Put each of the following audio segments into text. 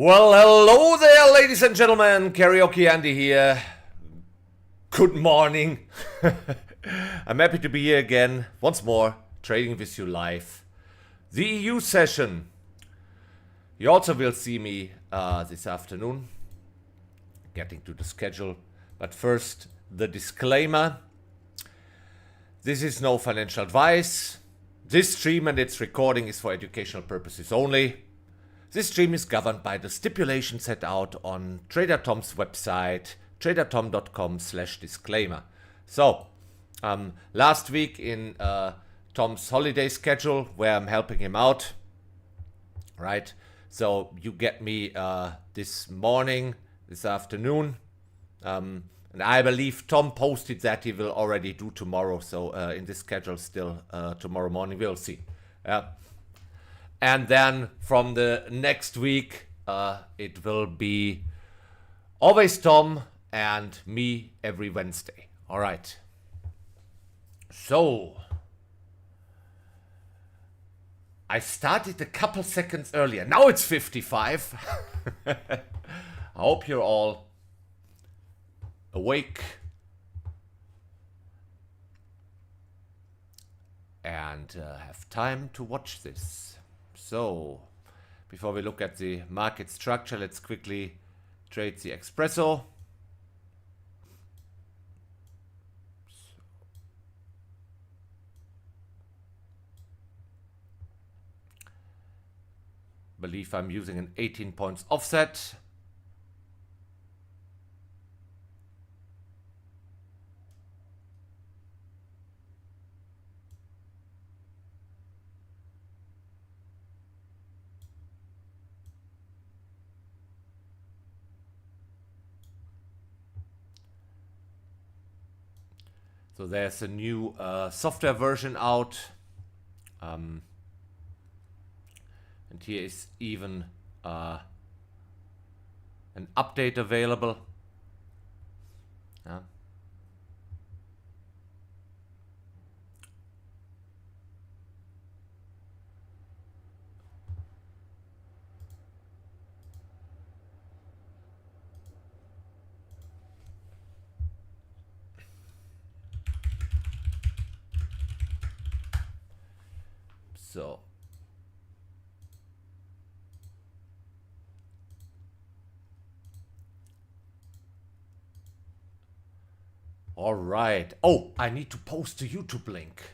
Well, hello there, ladies and gentlemen. Karaoke Andi here. Good morning. I'm happy to be here again, once more, trading with you live. The EU session. You also will see me this afternoon, getting to the schedule. But first, the disclaimer. This is no financial advice. This stream and its recording is for educational purposes only. This stream is governed by the stipulations set out on Trader Tom's website, tradertom.com/disclaimer. So, last week in Tom's holiday schedule, where I'm helping him out, right? So you get me this morning, this afternoon, and I believe Tom posted that he will already do tomorrow. So in this schedule still tomorrow morning, we'll see. And then from the next week, it will be always Tom and me every Wednesday. All right. So, I started a couple seconds earlier. Now it's 55. I hope you're all awake and have time to watch this. So, before we look at the market structure, let's quickly trade the espresso. Believe I'm using an 18 points offset. So there's a new software version out. And here is even an update available. So all right. Oh, I need to post the YouTube link.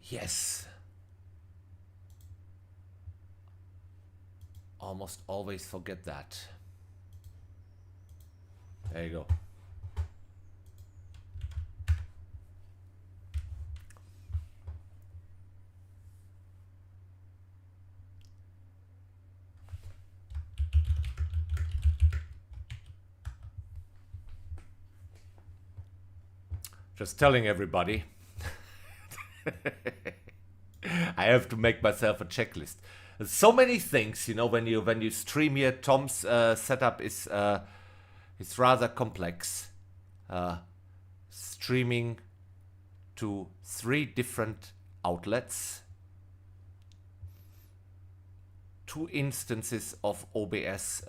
Yes. Almost always forget that. There you go. Just telling everybody. I have to make myself a checklist. So many things, you know, when you stream here. Tom's setup is rather complex. Streaming to 3 different outlets, 2 instances of OBS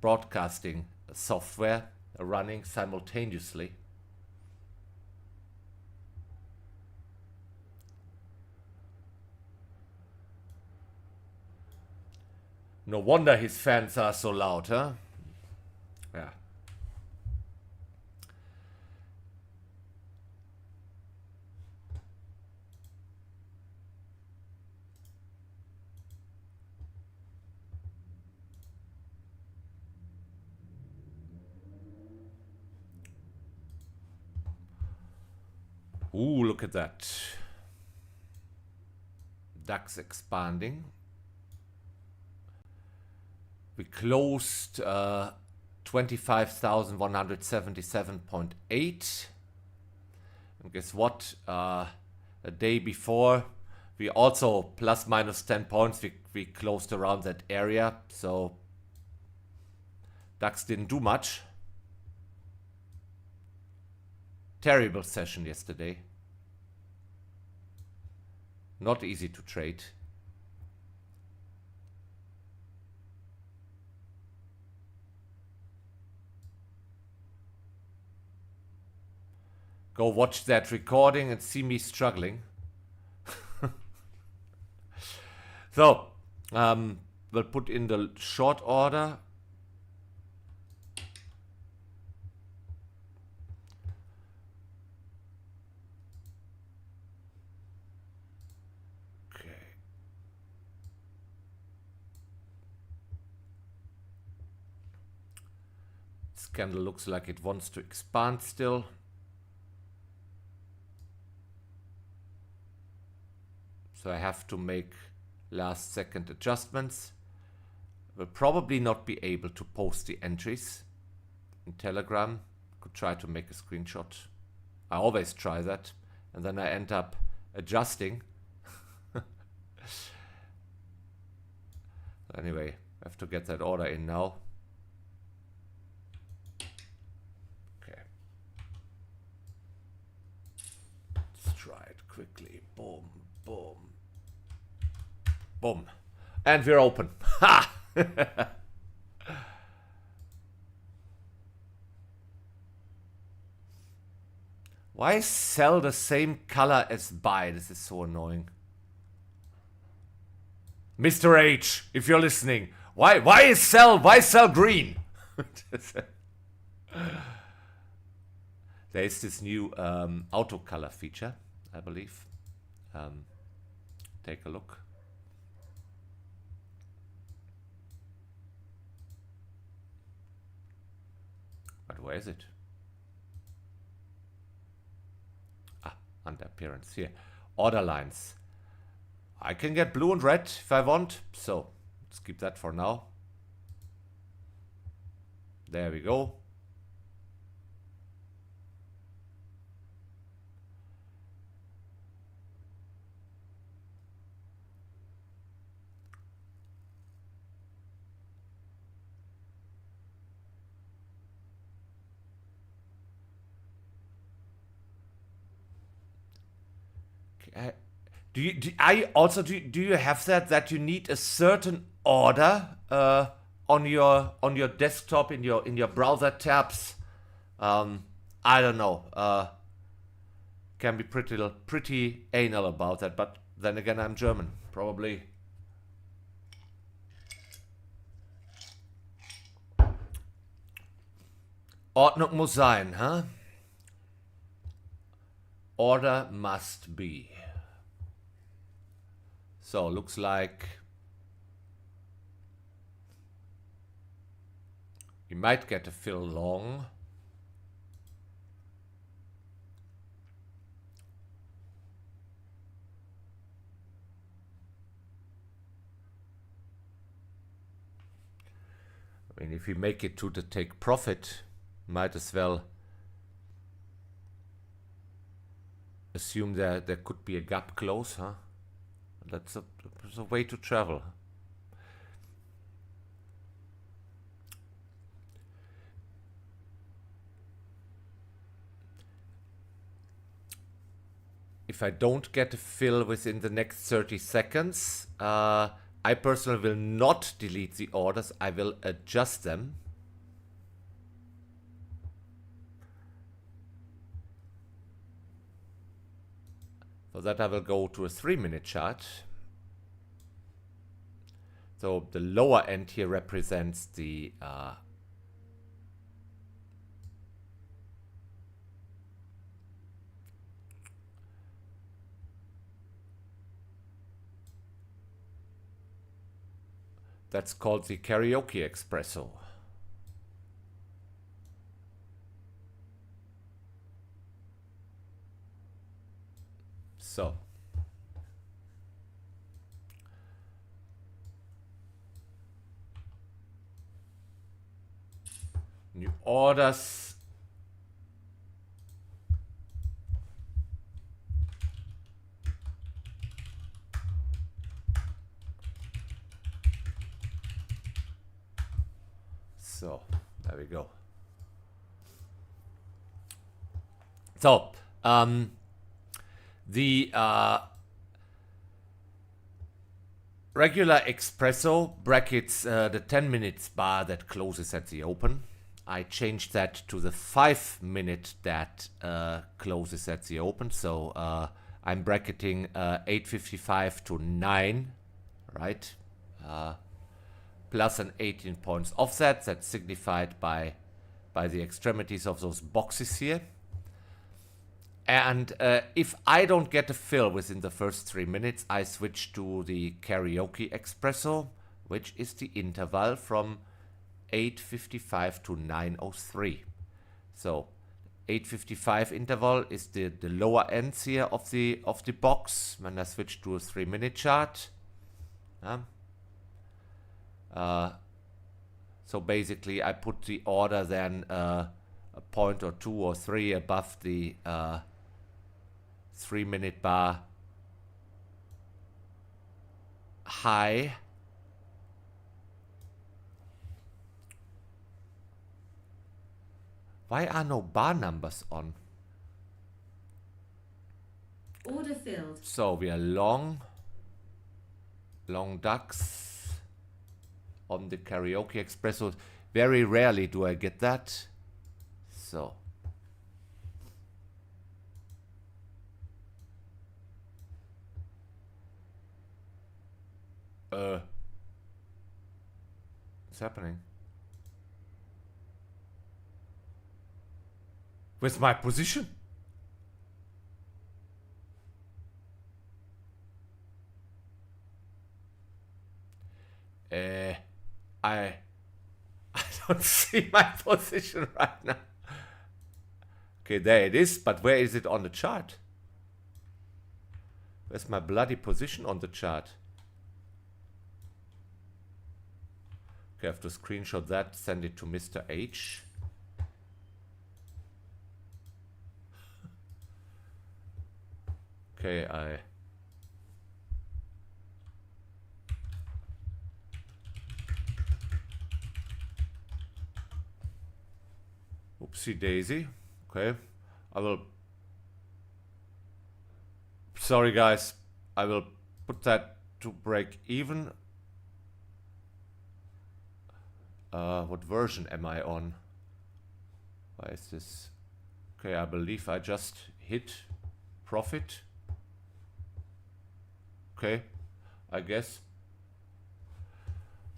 broadcasting software running simultaneously. No wonder his fans are so loud, huh? Yeah. Ooh, look at that. DAX expanding. We closed 25,177.8. And guess what? A day before, we also plus minus 10 points. We closed around that area. So DAX didn't do much. Terrible session yesterday. Not easy to trade. go watch that recording and see me struggling. So, we'll put in the short order. Okay. This candle looks like it wants to expand still. So I have to make last second adjustments. Will probably not be able to post the entries in Telegram. Could try to make a screenshot. I always try that, and then I end up adjusting. Anyway, I have to get that order in now. Okay. Let's try it quickly. Boom, boom. Boom. And we're open. Ha! Why is sell the same color as buy? This is so annoying. Mr. H, if you're listening, why sell green? There is this new auto color feature, I believe. Take a look. But where is it? Ah, under appearance here. Order lines. I can get blue and red if I want, so let's keep that for now. There we go. Do you have that you need a certain order on your desktop in your browser tabs? I don't know. Can be pretty anal about that, but then again I'm German, probably. Ordnung muss sein, huh? Order must be. So, looks like we might get a fill long. I mean, if we make it to the take profit, might as well assume there could be a gap close, huh? That's a way to travel. If I don't get a fill within the next 30 seconds, I personally will not delete the orders. I will adjust them. For that I will go to a 3-minute chart. So the lower end here represents the that's called the Karaoke Espresso. So new orders. So there we go. So the regular espresso brackets the 10 minutes bar that closes at the open. I changed that to the 5 minute that closes at the open. So I'm bracketing 8:55 to 9, right? Plus an 18 points offset. That's signified by the extremities of those boxes here. And if I don't get a fill within the first 3 minutes, I switch to the Karaoke Espresso, which is the interval from 8:55 to 9:03. So 8:55 interval is the lower ends here of the box when I switch to a 3 minute chart. So basically I put the order then a point or 2 or 3 above the 3 minute bar high. Why are no bar numbers on? Order filled. So we are long ducks on the Karaoke Espresso. Very rarely do I get that. So what's happening with my position? I don't see my position right now. Okay, there it is, but where is it on the chart? Where's my bloody position on the chart? Okay, I have to screenshot that, send it to Mr. H. Okay, Oopsie daisy. Okay, I will. Sorry guys, I will put that to break even. What version am I on? Why is this? Okay, I believe I just hit profit. Okay, I guess.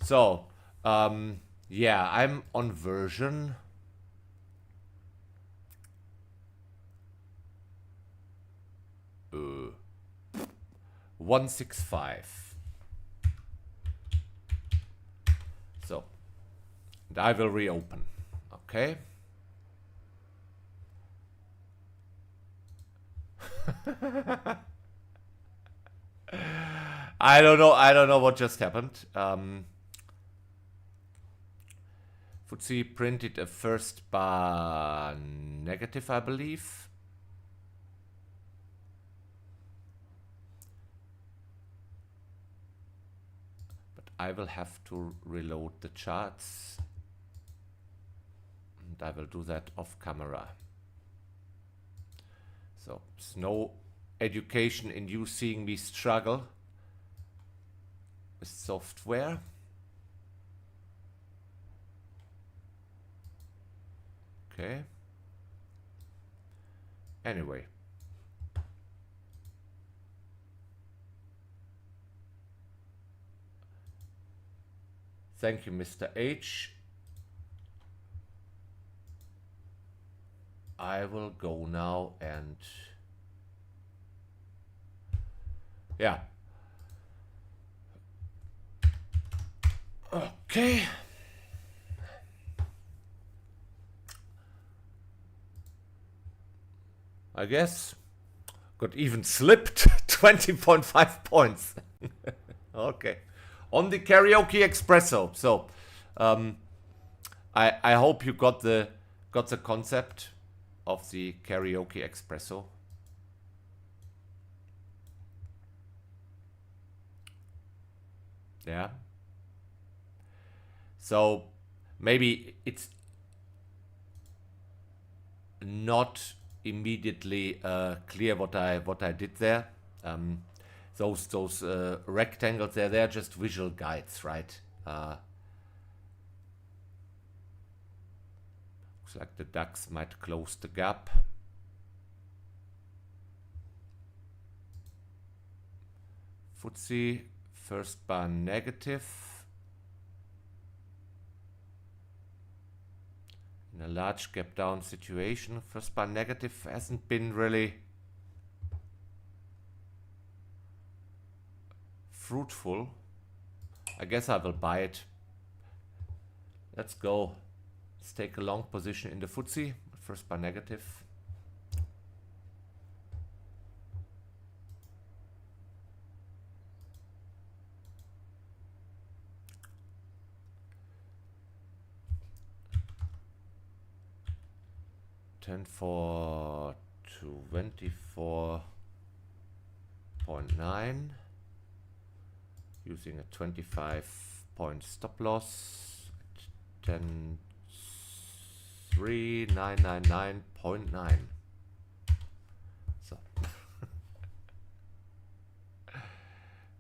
So, yeah, I'm on version 165. So, and I will reopen. Okay. I don't know what just happened. FTSE printed a first bar negative, I believe. But I will have to reload the charts. And I will do that off camera. So it's no education in you seeing me struggle with software. Okay. Anyway. Thank you, Mr. H. I will go now and yeah. Okay. I guess got even slipped 20.5 points. Okay. On the Karaoke Espresso. So I hope you got the concept of the Karaoke Espresso. Yeah. So maybe it's not immediately clear what I did there. Those rectangles there, they're just visual guides, right? Looks like the DAX might close the gap. FTSE first bar negative. In a large gap down situation, first bar negative hasn't been really fruitful. I guess I will buy it. Let's go. Let's take a long position in the FTSE. First bar negative. Ten for 24.9. Using a 25-point stop loss. 10,3999.9. So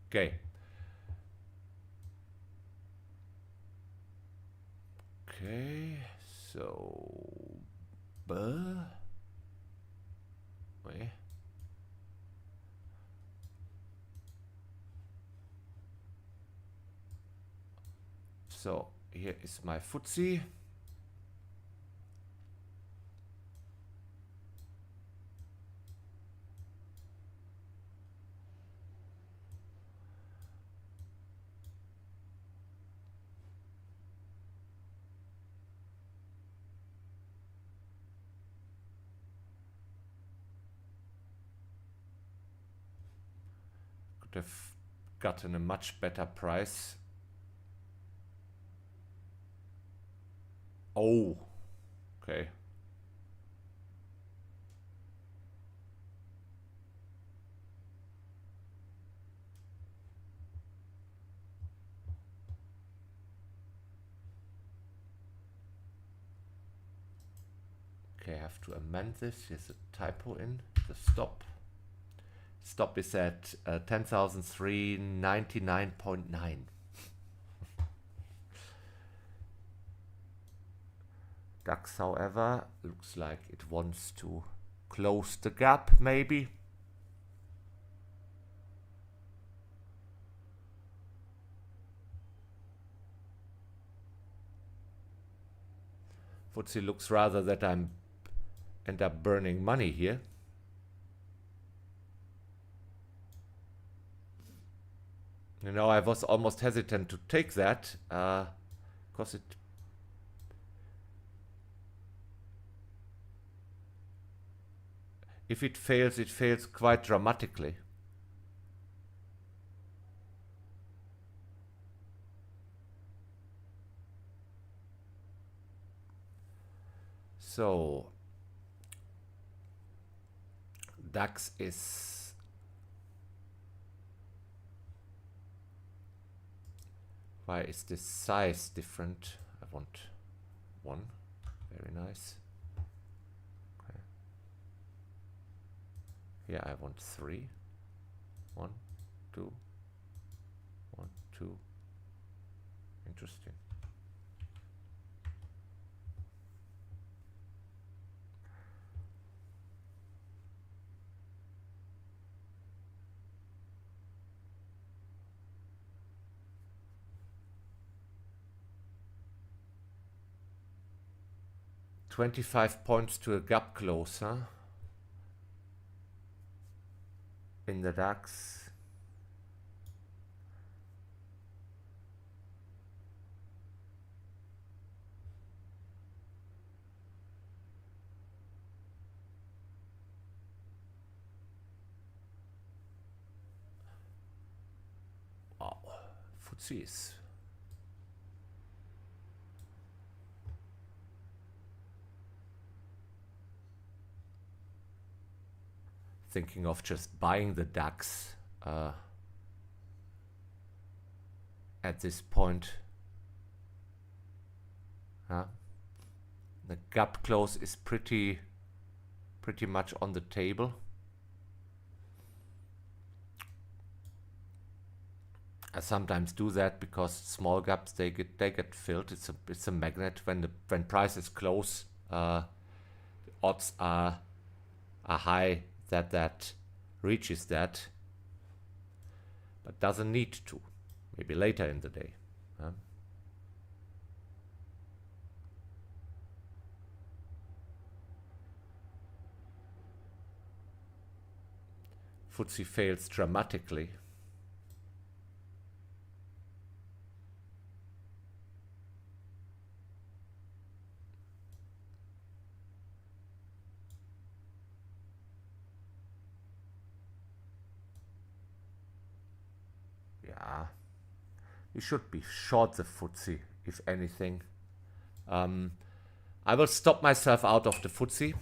okay. Okay, so wait. So here is my FTSE. Could have gotten a much better price. Oh, okay. Okay, I have to amend this. Here's a typo in the stop. Stop is at 10,399.9. DAX, however, looks like it wants to close the gap, maybe. FTSE looks rather that I'm end up burning money here. You know, I was almost hesitant to take that because if it fails quite dramatically. So DAX is why is this size different? I want one. Very nice. Okay. Here I want 3. 1, 2, 1, 2. Interesting. $25 points to a gap close, huh? In the DAX. Wow, FTSE is thinking of just buying the DAX at this point. The gap close is pretty much on the table. I sometimes do that because small gaps they get filled. It's a magnet when prices close odds are high that reaches that, but doesn't need to. Maybe later in the day. FTSE fails dramatically. Yeah, we should be short the FTSE, if anything. I will stop myself out of the FTSE.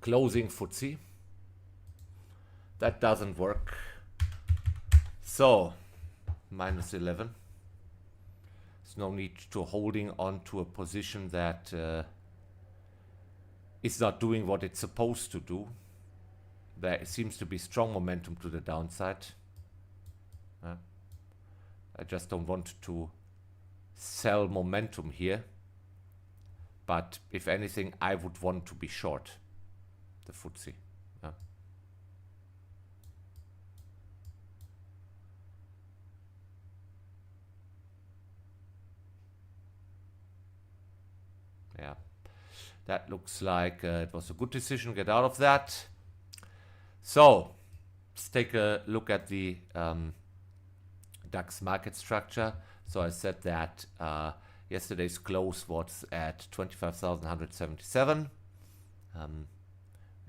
Closing FTSE. That doesn't work. So, minus 11. There's no need to holding on to a position that is not doing what it's supposed to do. There seems to be strong momentum to the downside. I just don't want to sell momentum here. But if anything, I would want to be short the FTSE. Yeah, that looks like it was a good decision to get out of that. So let's take a look at the DAX market structure. So I said that yesterday's close was at 25,177.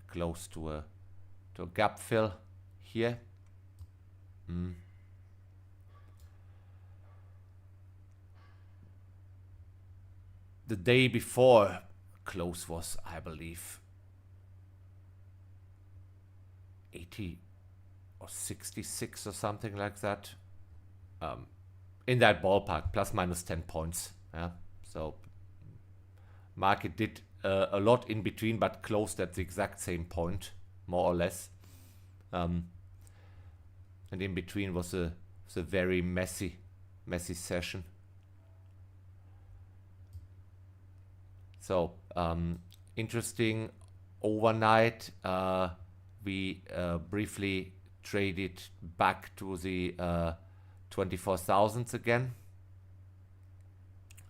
Close to a gap fill here. The day before close was, I believe, 80 or 66 or something like that. In that ballpark, plus minus 10 points. Yeah. So market did a lot in between, but closed at the exact same point, more or less. And in between was a very messy session. So interesting. Overnight, we briefly traded back to the 24,000s again,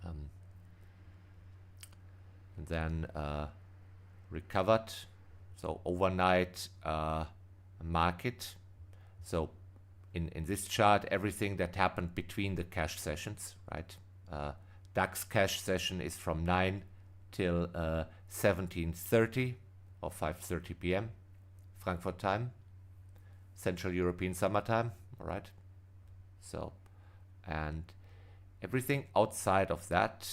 and then recovered. So overnight market. So in this chart, everything that happened between the cash sessions, right? DAX cash session is from 9 till 17:30 or 5:30 p.m. Frankfurt time, Central European summertime, all right? So, and everything outside of that,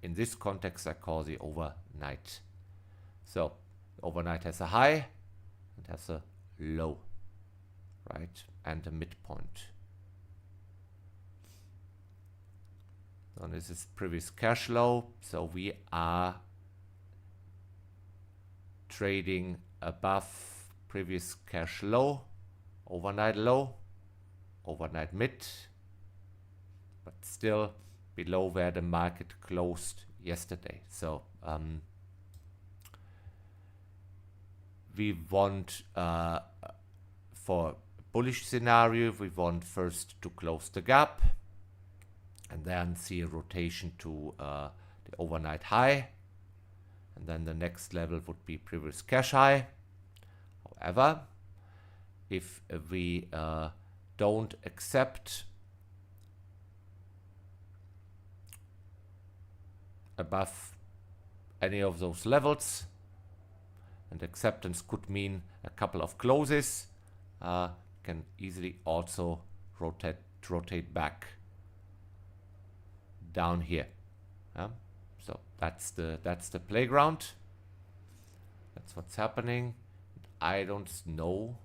in this context, I call the overnight. So, overnight has a high and has a low, right? And a midpoint. And this is previous cash low. So we are trading above previous cash low, overnight low, overnight mid, but still below where the market closed yesterday. So we want, for bullish scenario, we want first to close the gap and then see a rotation to the overnight high. And then the next level would be previous cash high. However, if we don't accept above any of those levels, and acceptance could mean a couple of closes, can easily also rotate back down here. So that's the playground. That's what's happening. I don't know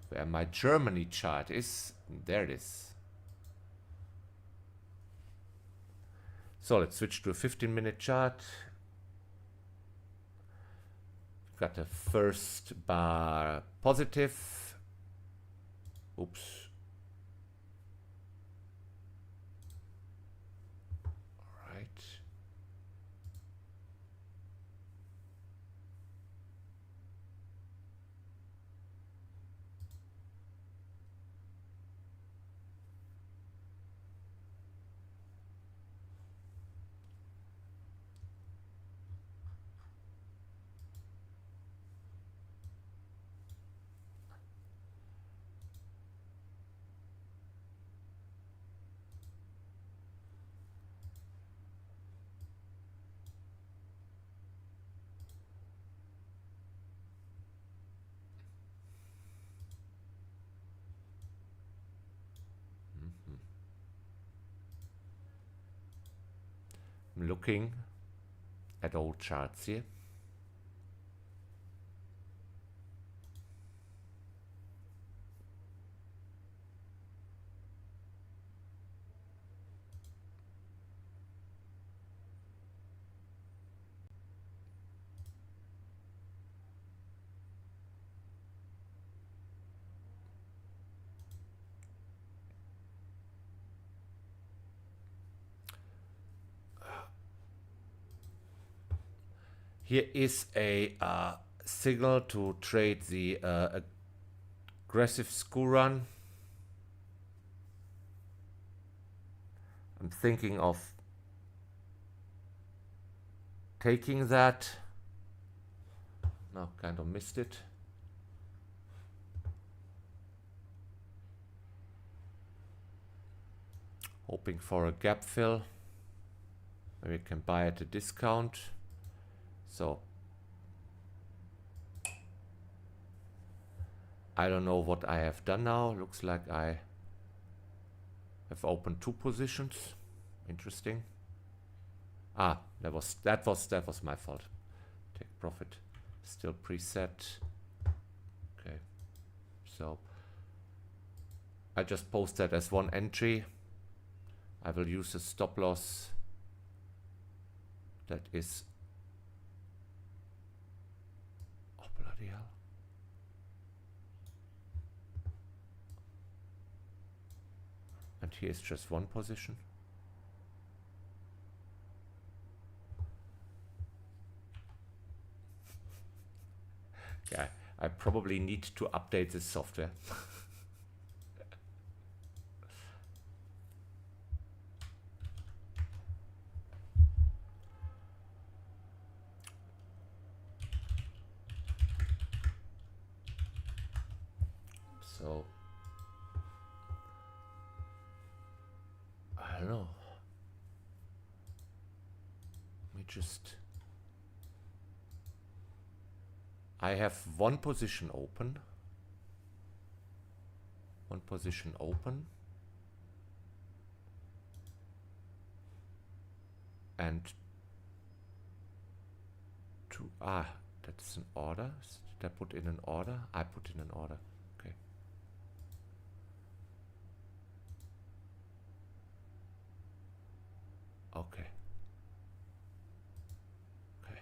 where my Germany chart is. There it is. So let's switch to a 15-minute chart. Got the first bar positive. Oops. I'm looking at old charts here. Here is a signal to trade the aggressive school run. I'm thinking of taking that. No, kind of missed it. Hoping for a gap fill. Maybe we can buy at a discount. So I don't know what I have done now. Looks like I have opened 2 positions. Interesting. Ah, that was my fault. Take profit. Still preset. Okay. So I just post that as one entry. I will use a stop loss that is, oh bloody hell. And here's just one position. Yeah, I probably need to update this software. So I don't know. Let me just, I have one position open. One position open. And two, that's an order. Did I put in an order? I put in an order. Okay. Okay. Okay.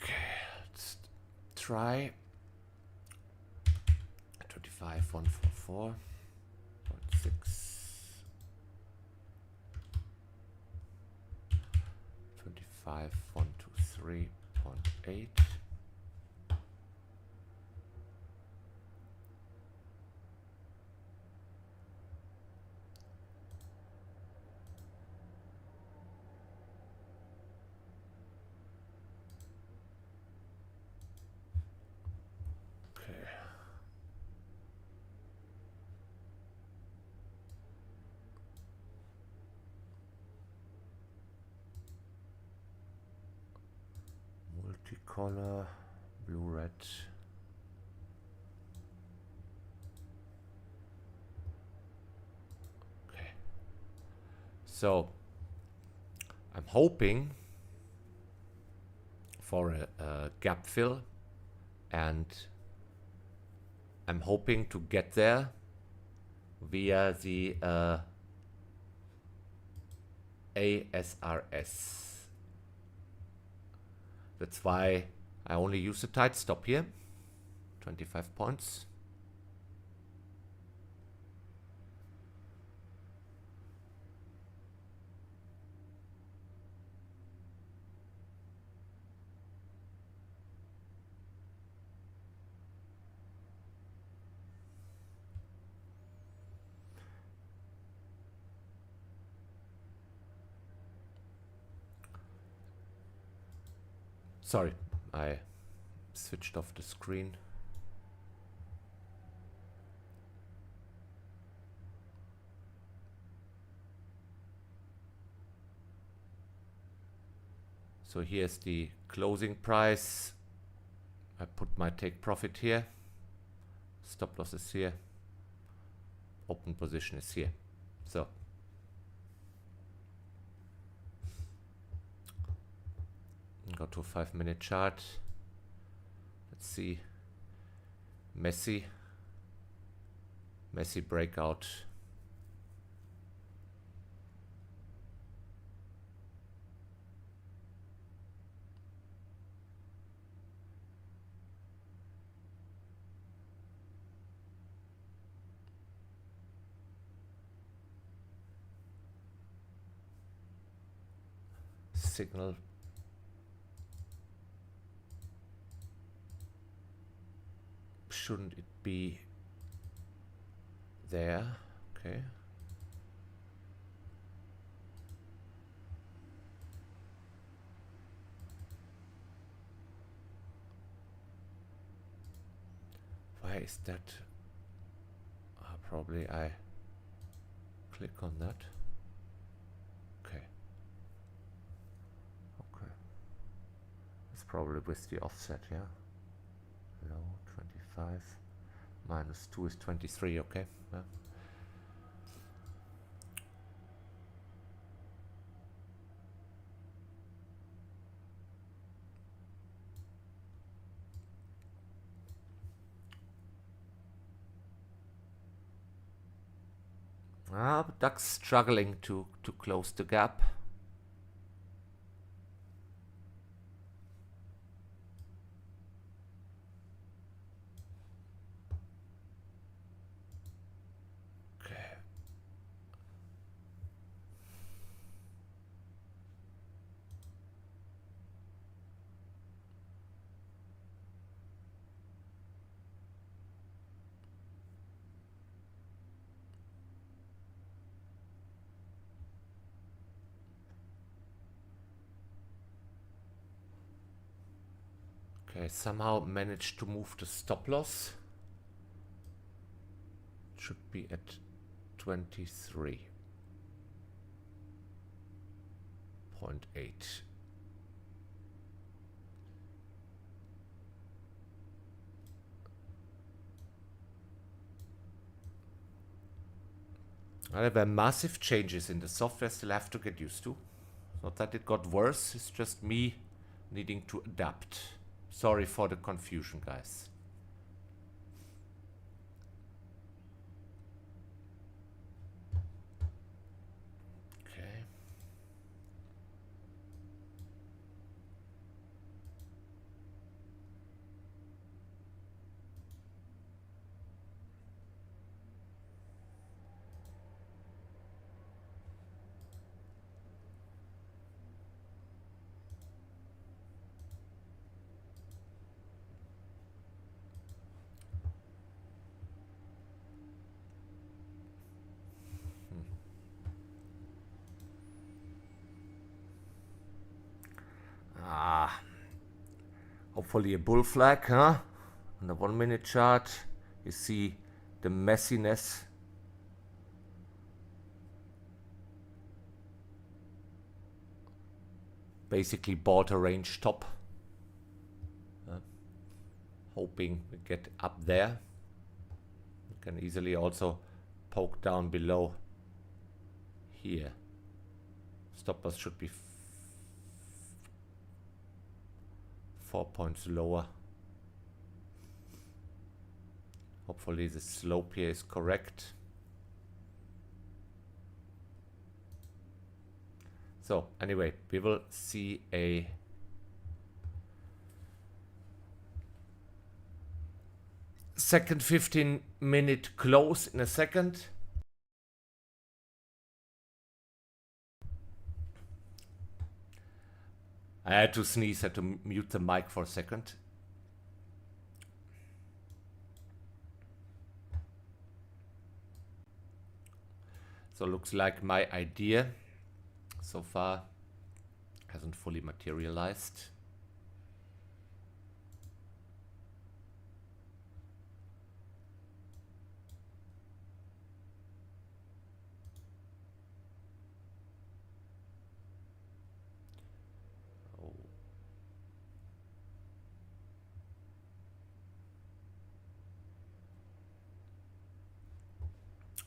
Okay, let's try 25 144.6. 25 123.8. Okay. Multicolor, blue, red. Okay. So I'm hoping for a gap fill, and I'm hoping to get there via the ASRS. That's why I only use a tight stop here, 25 points. Sorry, I switched off the screen. So here's the closing price. I put my take profit here. Stop loss is here. Open position is here. So go to a 5-minute chart. Let's see. Messy breakout. Signal. Shouldn't it be there? Okay. Why is that? Probably I click on that. Okay. Okay. It's probably with the offset, yeah. Low 25 minus 2 is 23. Okay. Yeah. But DAX struggling to close the gap. Okay. Okay, somehow managed to move the stop loss. It should be at 23.8. There were massive changes in the software, still have to get used to. Not that it got worse, it's just me needing to adapt. Sorry for the confusion, guys. Okay. Hopefully a bull flag, huh? On the 1-minute chart, you see the messiness. Basically bought a range top. Hoping we get up there. You can easily also poke down below here. Stop loss should be 4 points lower. Hopefully the slope here is correct. So anyway, we will see a second 15-minute close in a second. I had to sneeze, had to mute the mic for a second. So looks like my idea so far hasn't fully materialized. Oh.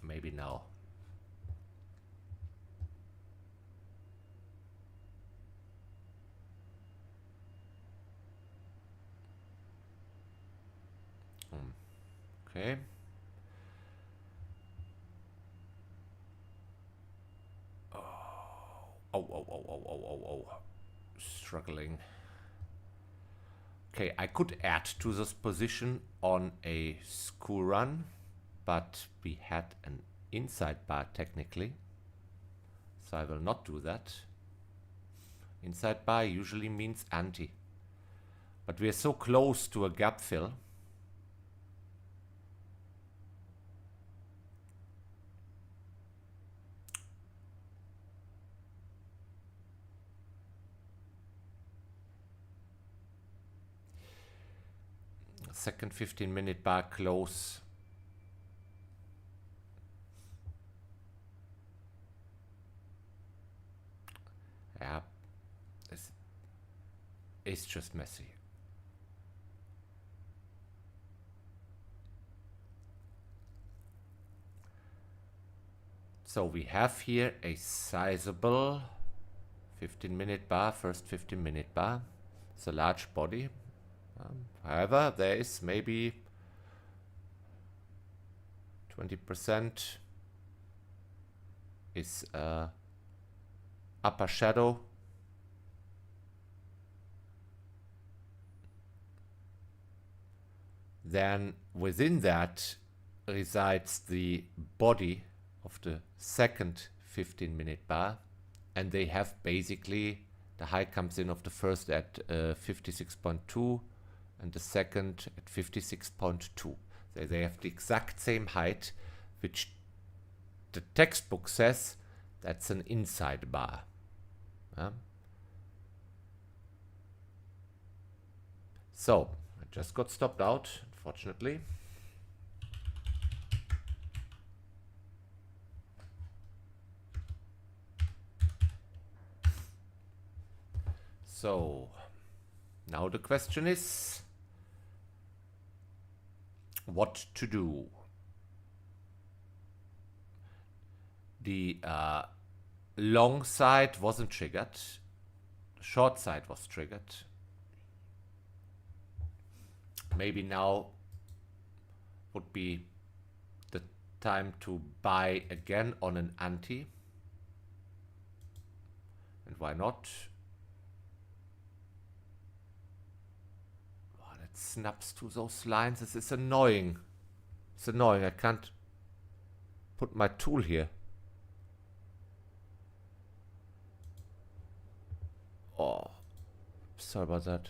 Maybe now. Okay. Oh. Struggling. Okay, I could add to this position on a school run, but we had an inside bar technically, so I will not do that. Inside bar usually means anti, but we are so close to a gap fill. Second 15-minute bar close. Yeah, it's just messy. So we have here a sizable 15-minute bar, first 15-minute bar. It's a large body. However, there is maybe 20% is upper shadow. Then within that resides the body of the second 15-minute bar, and they have basically the high comes in of the first at 56.2 and the second at 56.2. They have the exact same height, which the textbook says that's an inside bar. So I just got stopped out, unfortunately. So now the question is what to do. The long side wasn't triggered. The short side was triggered. Maybe now would be the time to buy again on an anti. And why not? Oh, that snaps to those lines. This is annoying. It's annoying. I can't put my tool here. Oh, sorry about that.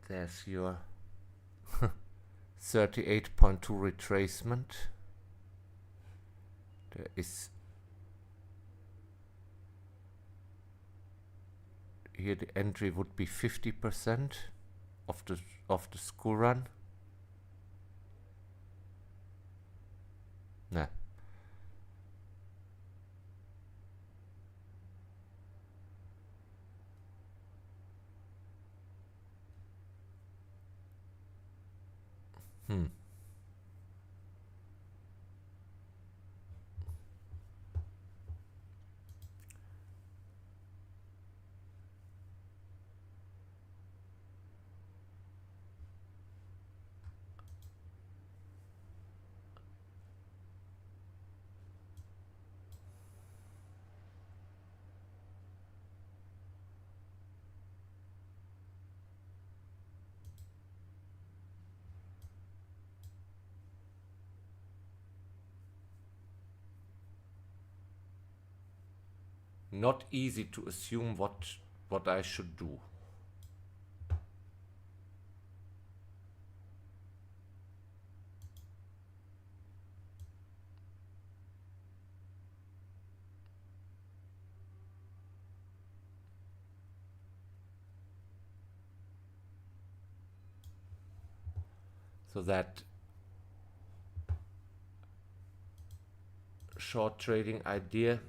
There's your 38.2 retracement. There is here the entry would be 50% of the school run. Nah. Not easy to assume what I should do. So that short trading idea.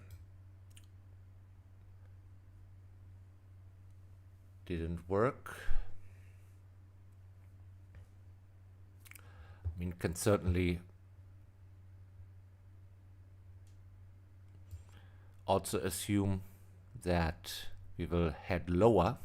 Didn't work. I mean, can certainly also assume that we will head lower.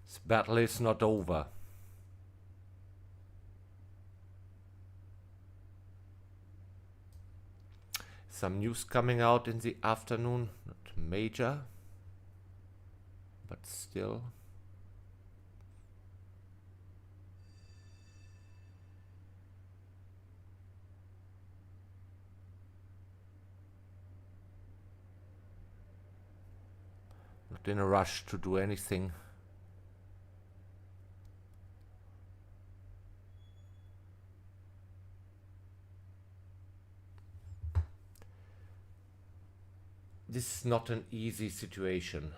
This battle is not over. Some news coming out in the afternoon, not major, but still. Not in a rush to do anything. This is not an easy situation.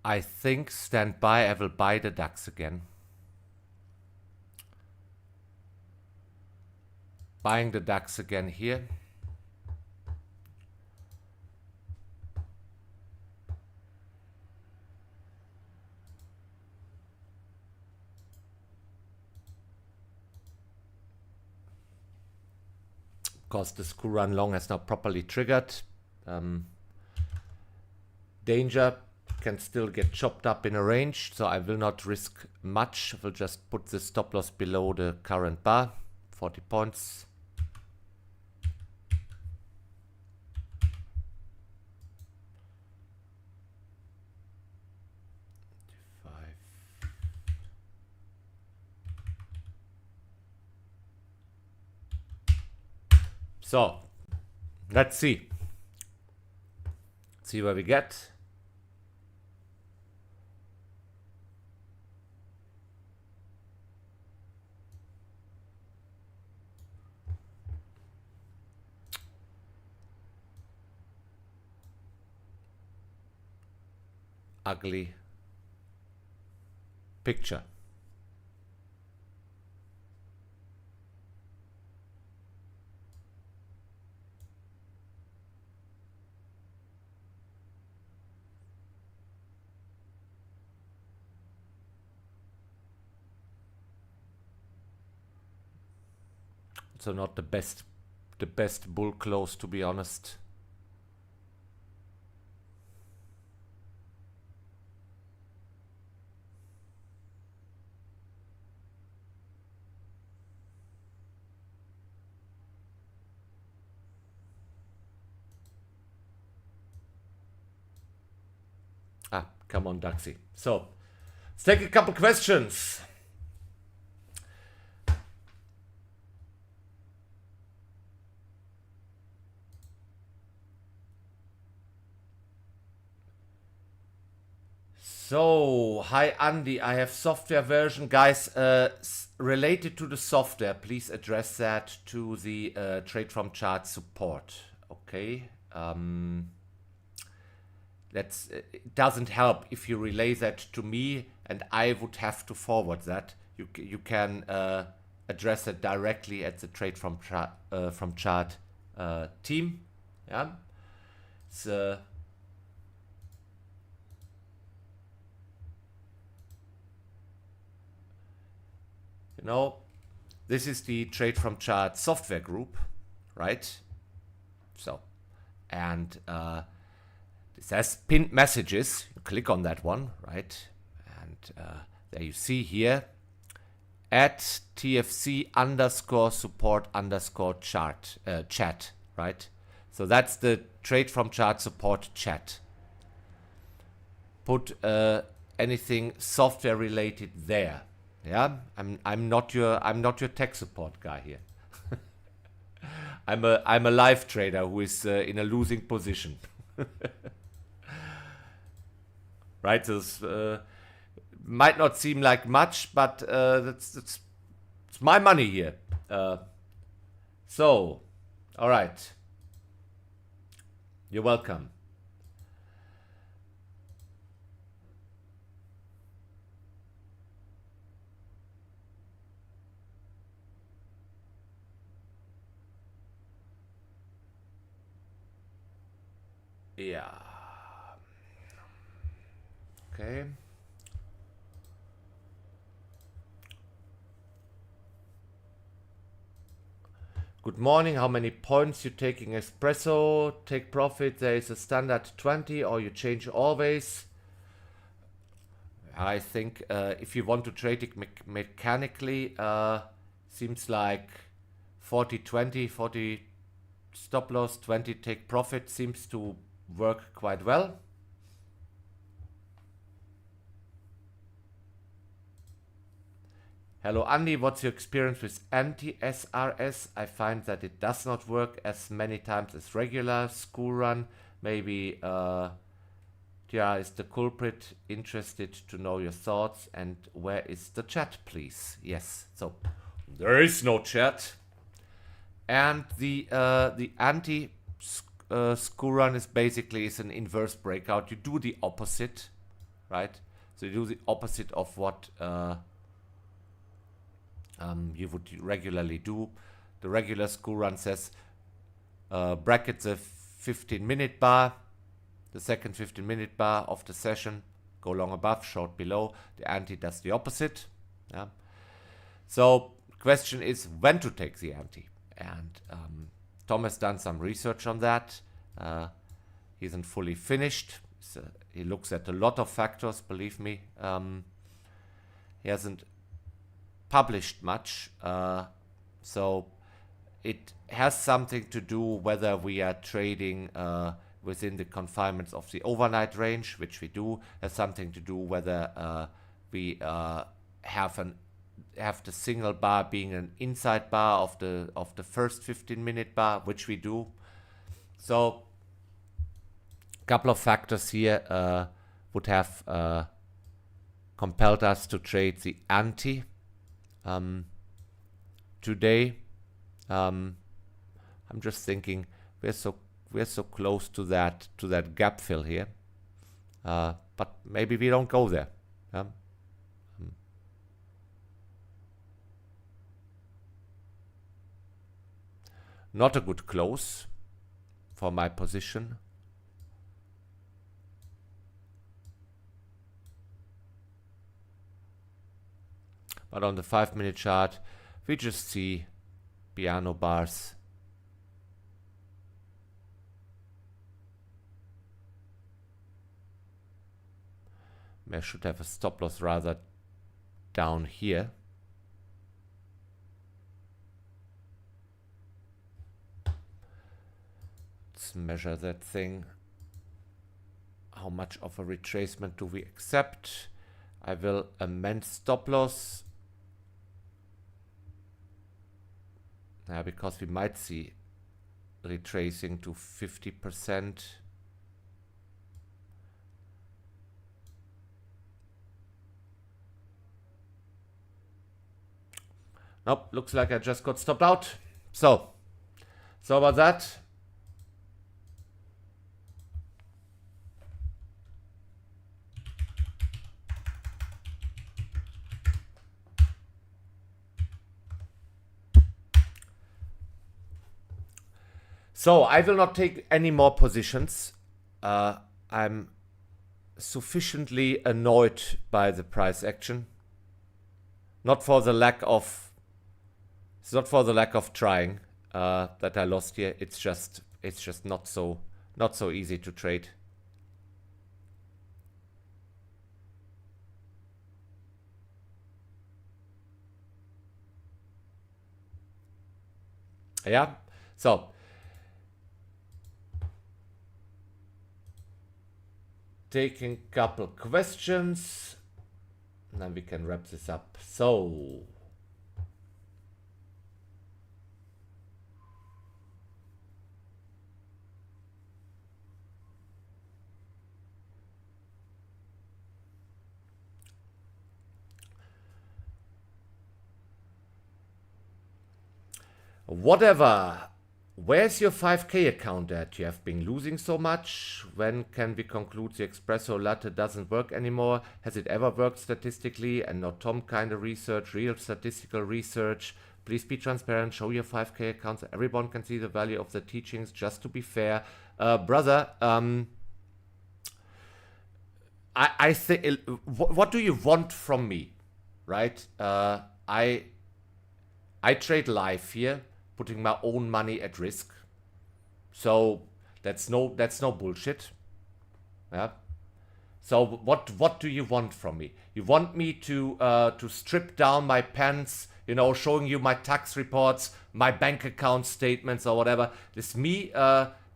I think stand by, I will buy the DAX again. Buying the DAX again here. Because the screw run long has now properly triggered. Danger can still get chopped up in a range, so I will not risk much. I will just put the stop loss below the current bar, 40 points. So, let's see. See where we get. ugly picture. So not the best bull close, to be honest. Come on, Duxie. So, let's take a couple questions. So, hi Andy, I have software version. Guys, related to the software, please address that to the Trade from Chart support. Okay. It doesn't help if you relay that to me and I would have to forward that. You can address it directly at the Trade from Chart team. Yeah. It's you know, this is the Trade from Chart software group, right? So, and it says pinned messages. You click on that one, right? And there you see here at TFC _support chat, right? So that's the Trade from Chart support chat. Put anything software related there. Yeah, I'm not your tech support guy here. I'm a live trader who is in a losing position. Right, this might not seem like much, but it's my money here. So, all right, you're welcome. Yeah. Okay. Good morning. How many points you taking espresso? Take profit. There is a standard 20 or you change always. I think if you want to trade it mechanically, seems like 40-20, 40 stop loss, 20 take profit seems to work quite well. Hello Andy, what's your experience with anti-SRS? I find that it does not work as many times as regular school run. Maybe Tiara is the culprit. Interested to know your thoughts. And where is the chat, please? Yes, so there is no chat. And the anti school run is basically an inverse breakout. You do the opposite, right? So you do the opposite of what you would regularly do. The regular school run says bracket the 15-minute bar, the second 15-minute bar of the session, go long above, short below. The anti does the opposite. Yeah. So question is when to take the anti. And Tom has done some research on that. He isn't fully finished. So he looks at a lot of factors, believe me. He hasn't published much. So it has something to do whether we are trading within the confinements of the overnight range, which we do. Has something to do whether we have the single bar being an inside bar of the first 15-minute bar, which we do. So a couple of factors here would have compelled us to trade the anti today. I'm just thinking we're so close to that gap fill here. But maybe we don't go there. Not a good close for my position. But on the 5-minute chart, we just see piano bars. I should have a stop loss rather down here. Let's measure that thing. How much of a retracement do we accept? I will amend stop loss. Because we might see retracing to 50%. Nope, looks like I just got stopped out. So about that. So I will not take any more positions. I'm sufficiently annoyed by the price action. Not for the lack of trying that I lost here. It's just not so easy to trade. Yeah. So taking a couple questions, and then we can wrap this up. So whatever. Where's your 5K account at? You have been losing so much. When can we conclude the espresso latte doesn't work anymore? Has it ever worked statistically? And not Tom kind of research, real statistical research. Please be transparent. Show your 5K accounts so everyone can see the value of the teachings. Just to be fair, brother. I say, what do you want from me, right? I trade live here, putting my own money at risk. So that's no bullshit. Yeah. So what do you want from me? You want me to strip down my pants, you know, showing you my tax reports, my bank account statements or whatever. This me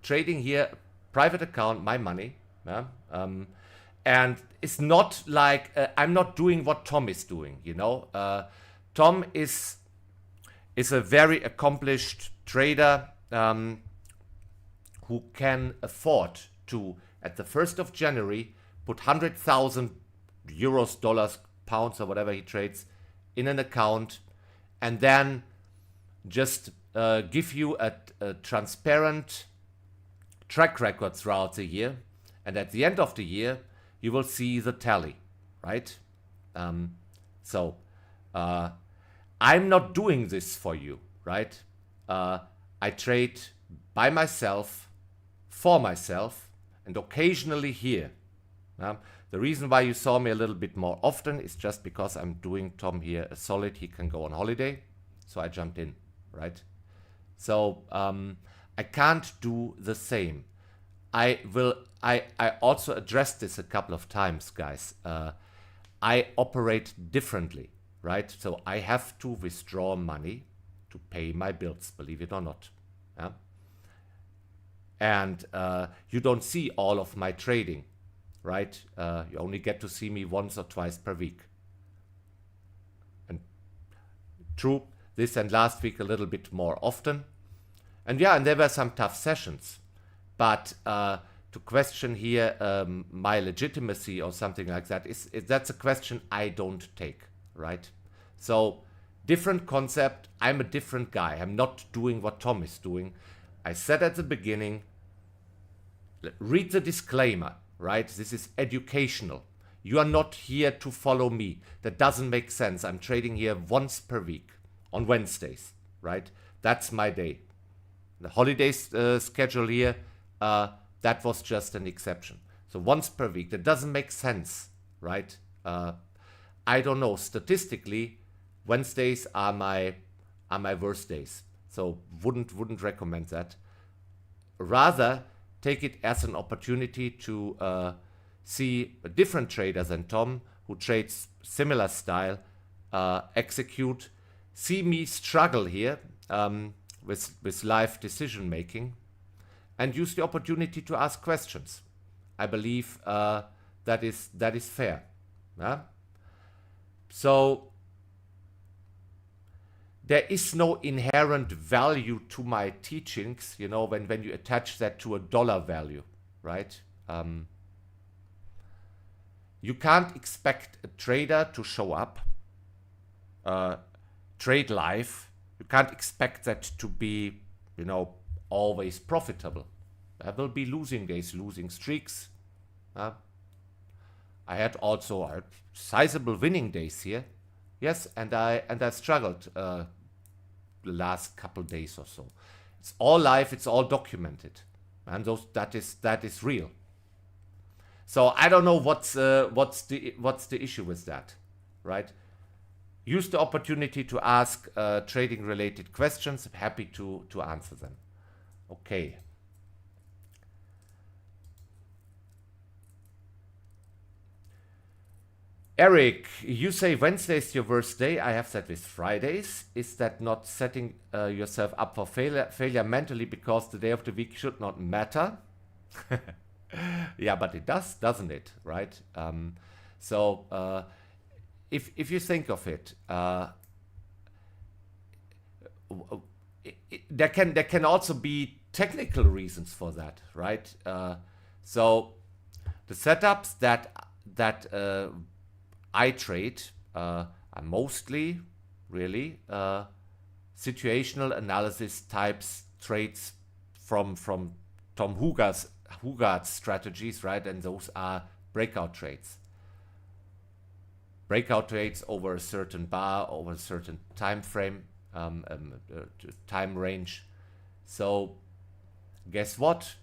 trading here, private account, my money. Yeah. And it's not like I'm not doing what Tom is doing, you know. Tom is a very accomplished trader who can afford to, at the 1st of January, put 100,000 euros, dollars, pounds, or whatever he trades in an account, and then just give you a transparent track record throughout the year. And at the end of the year, you will see the tally, right? I'm not doing this for you, right? I trade by myself, for myself, and occasionally here. The reason why you saw me a little bit more often is just because I'm doing Tom here a solid. He can go on holiday, so I jumped in, right? So I can't do the same. I also addressed this a couple of times, guys. I operate differently, right? So I have to withdraw money to pay my bills, believe it or not. Yeah? And you don't see all of my trading, right? You only get to see me once or twice per week. And true, this and last week a little bit more often. And yeah, and there were some tough sessions. But to question here my legitimacy or something like that, that's a question I don't take, right? So different concept. I'm a different guy. I'm not doing what Tom is doing. I said at the beginning, read the disclaimer, right? This is educational. You are not here to follow me. That doesn't make sense. I'm trading here once per week on Wednesdays, right? That's my day. The holiday schedule here, that was just an exception. So once per week, that doesn't make sense, right? I don't know. Statistically, Wednesdays are my worst days. So wouldn't recommend that. Rather, take it as an opportunity to see a different trader than Tom, who trades similar style, execute, see me struggle here with live decision making, and use the opportunity to ask questions. I believe that is fair. Yeah? So there is no inherent value to my teachings, you know, when you attach that to a dollar value, right? You can't expect a trader to show up, trade live. You can't expect that to be, you know, always profitable. There will be losing days, losing streaks. I had also sizable winning days here. Yes, and I struggled the last couple days or so. It's all live, it's all documented, and that is real. So I don't know what's the issue with that, right? Use the opportunity to ask trading related questions. I'm happy to answer them. Okay. Eric, you say Wednesday is your worst day. I have that with Fridays. Is that not setting yourself up for failure mentally because the day of the week should not matter? Yeah, but it does, doesn't it? Right? So if you think of it, there can also be technical reasons for that, right? So the setups that I trade are mostly really situational analysis types trades from Tom Hougaard's strategies, right? And those are breakout trades. Breakout trades over a certain bar, over a certain time frame, time range. So guess what?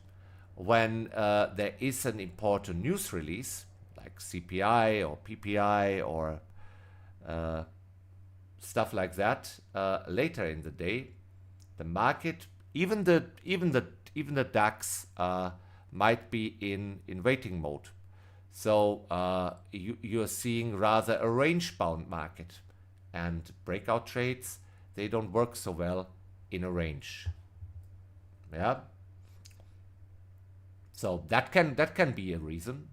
When there is an important news release, like CPI or PPI or stuff like that, later in the day, the market, even the DAX, might be in waiting mode. So you're seeing rather a range-bound market, and breakout trades, they don't work so well in a range. Yeah. So that can be a reason.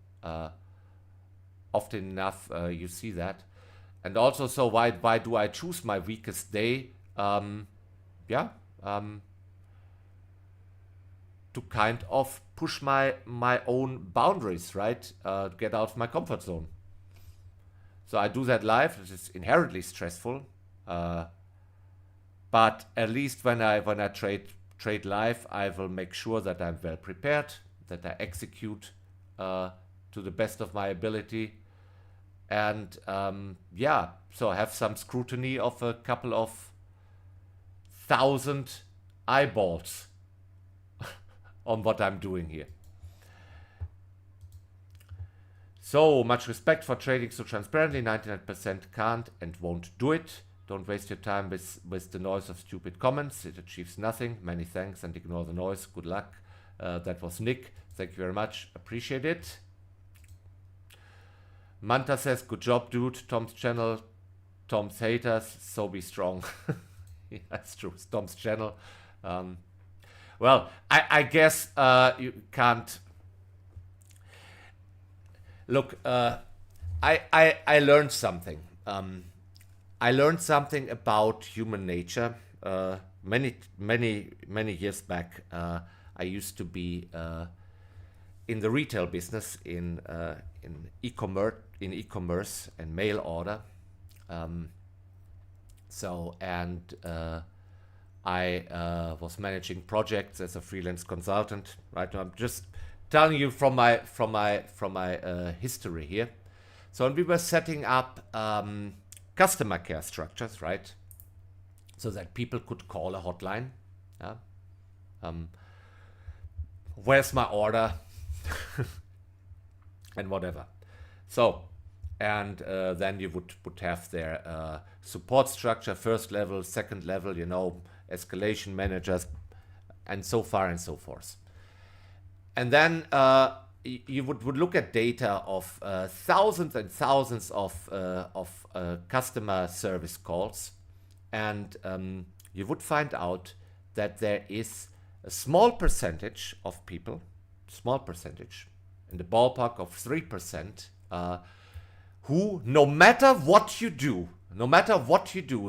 Often enough, you see that, and also, so why do I choose my weakest day? To kind of push my own boundaries, right? Get out of my comfort zone. So I do that live. This is inherently stressful, but at least when I trade live, I will make sure that I'm well prepared, that I execute to the best of my ability, and so I have some scrutiny of a couple of thousand eyeballs on what I'm doing here. So much respect for trading so transparently. 99% can't and won't do it. Don't waste your time with the noise of stupid comments. It achieves nothing. Many thanks, and ignore the noise. Good luck. That was Nick. Thank you very much. Appreciate it. Manta says, good job, dude. Tom's channel, Tom's haters, so be strong. Yeah, that's true. It's Tom's channel. Well, I guess you can't. Look, I learned something. I learned something about human nature many years back. I used to be in the retail business, in e-commerce and mail order. I was managing projects as a freelance consultant. Right now, I'm just telling you from my history here. So we were setting up customer care structures, right? So that people could call a hotline. Yeah? Where's my order? And whatever. So, and then you would have their support structure, first level, second level, you know, escalation managers, and so far and so forth. And then you would look at data of thousands and thousands of customer service calls, and you would find out that there is a small percentage of people, small percentage, in the ballpark of 3%, who, no matter what you do,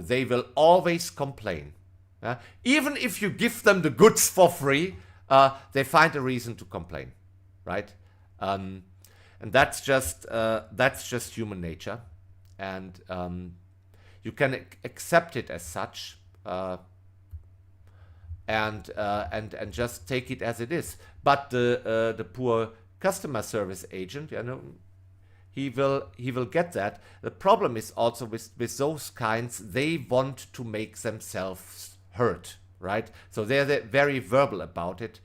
they will always complain. Even if you give them the goods for free, they find a reason to complain, right? And that's just human nature, and you can accept it as such, and just take it as it is. But the poor customer service agent, you know, he will get that. The problem is also with those kinds, they want to make themselves heard, right? So they're very verbal about it.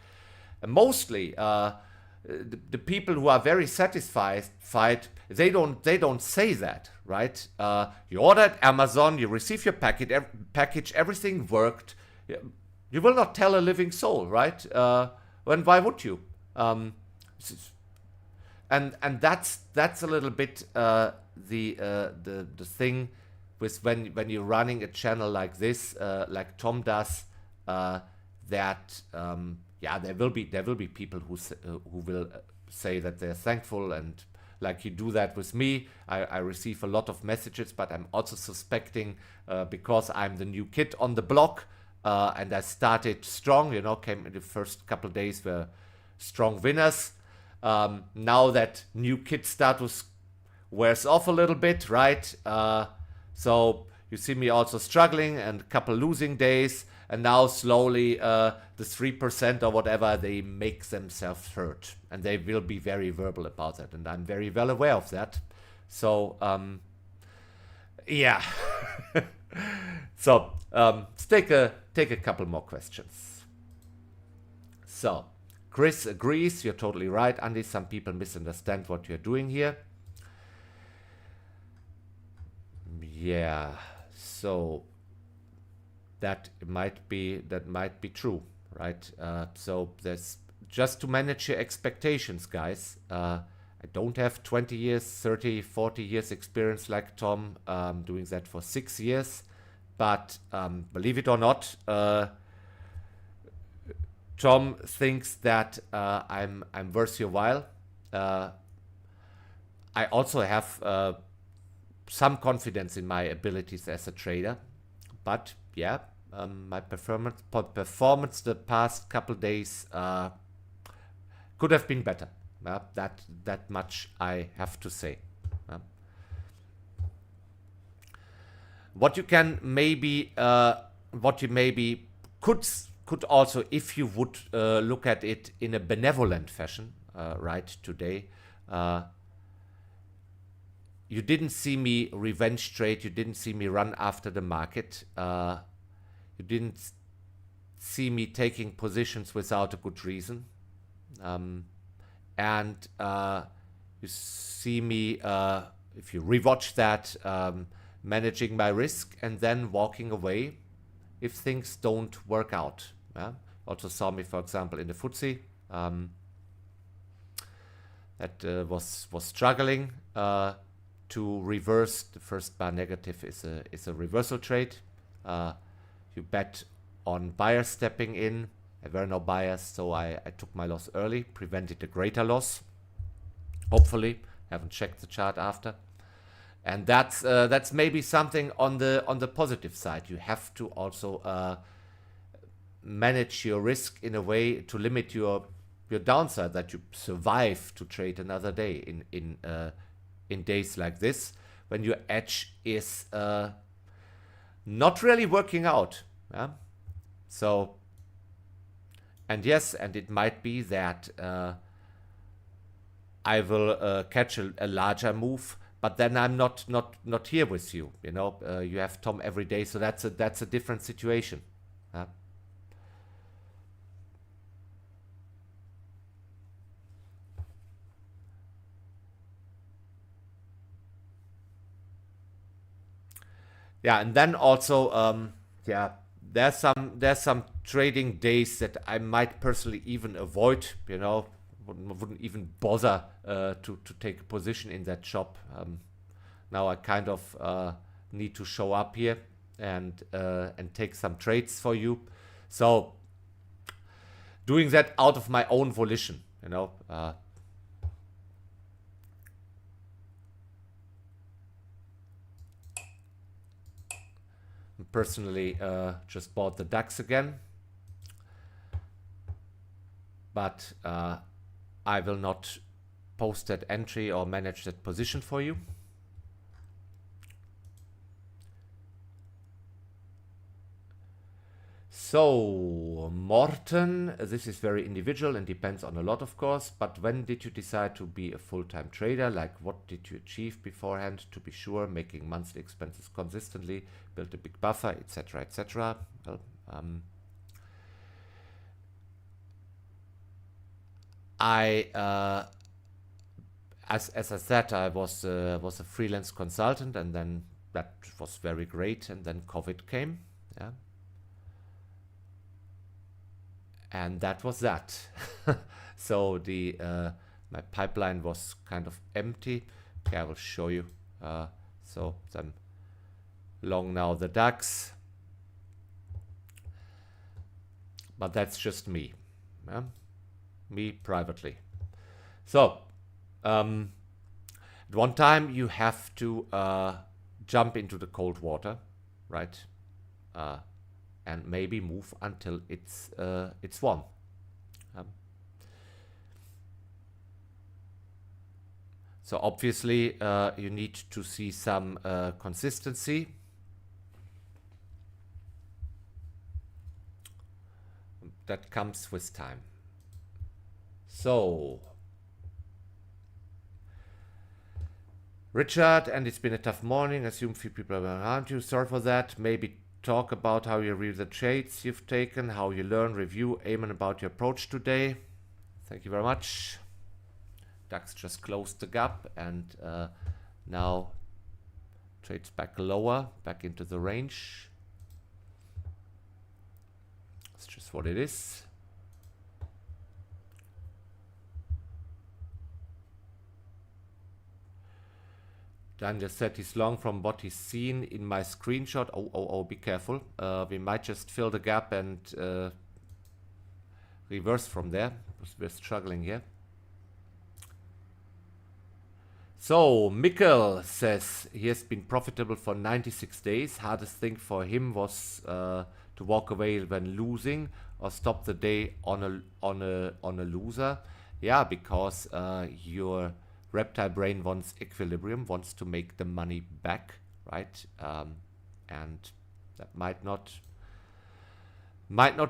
And mostly, the people who are very satisfied, they don't say that, right? You order at Amazon, you receive your package, everything worked. You will not tell a living soul, right? When why would you? And that's a little bit the thing with when you're running a channel like this, like Tom does, that there will be people who will say that they're thankful, and like you do that with me. I receive a lot of messages, but I'm also suspecting because I'm the new kid on the block, and I started strong. You know, came in the first couple of days were strong winners. Now that new kid status wears off a little bit, right? So you see me also struggling and a couple losing days, and now slowly the 3% or whatever, they make themselves heard, and they will be very verbal about that, and I'm very well aware of that. So yeah. So let's take a couple more questions. So Chris agrees, you're totally right, Andy. Some people misunderstand what you're doing here. Yeah, so that might be true, right? So there's just to manage your expectations, guys. I don't have 20 years, 30, 40 years experience like Tom. Doing that for 6 years, but believe it or not, Tom thinks that I'm worth your while. I also have some confidence in my abilities as a trader, but yeah, my performance the past couple days could have been better. That much I have to say. What you maybe could also, if you would look at it in a benevolent fashion, right, today, you didn't see me revenge trade, you didn't see me run after the market, you didn't see me taking positions without a good reason, and you see me, if you rewatch that, managing my risk and then walking away if things don't work out. Also saw me, for example, in the FTSE that was struggling to reverse. The first bar negative is a reversal trade. You bet on buyers stepping in. There were no buyers, so I took my loss early, prevented a greater loss. Hopefully, haven't checked the chart after. And that's maybe something on the positive side. You have to also manage your risk in a way to limit your downside, that you survive to trade another day in days like this, when your edge is not really working out. Yeah? So, and yes, and it might be that I will catch a larger move, but then I'm not here with you. You know, you have Tom every day, so that's a different situation. Yeah, and then also, yeah, there's some trading days that I might personally even avoid. You know, wouldn't even bother to take a position in that shop. Now I kind of need to show up here and take some trades for you. So doing that out of my own volition, you know. Personally, just bought the DAX again, but I will not post that entry or manage that position for you. So, Morten, this is very individual and depends on a lot, of course, but when did you decide to be a full-time trader? Like, what did you achieve beforehand to be sure, making monthly expenses consistently, build a big buffer, etc., etc.? Well, as I said, I was a freelance consultant, and then that was very great, and then COVID came, yeah. And that was that. So the my pipeline was kind of empty. Okay, I will show you. So I'm long now the DAX, but that's just me, yeah? Me privately. So at one time you have to jump into the cold water, right? And maybe move until it's warm. So obviously you need to see some consistency. That comes with time. So Richard, and it's been a tough morning. Assume few people are around you. Sorry for that. Maybe talk about how you review the trades you've taken, how you learn, review, Eamon, about your approach today. Thank you very much. DAX just closed the gap and now trades back lower, back into the range. It's just what it is. Daniel said he's long from what he's seen in my screenshot. Oh, be careful. We might just fill the gap and reverse from there, because we're struggling here. So, Mikkel says he has been profitable for 96 days. Hardest thing for him was to walk away when losing or stop the day on a loser. Yeah, because your reptile brain wants equilibrium, wants to make the money back, right? And that might not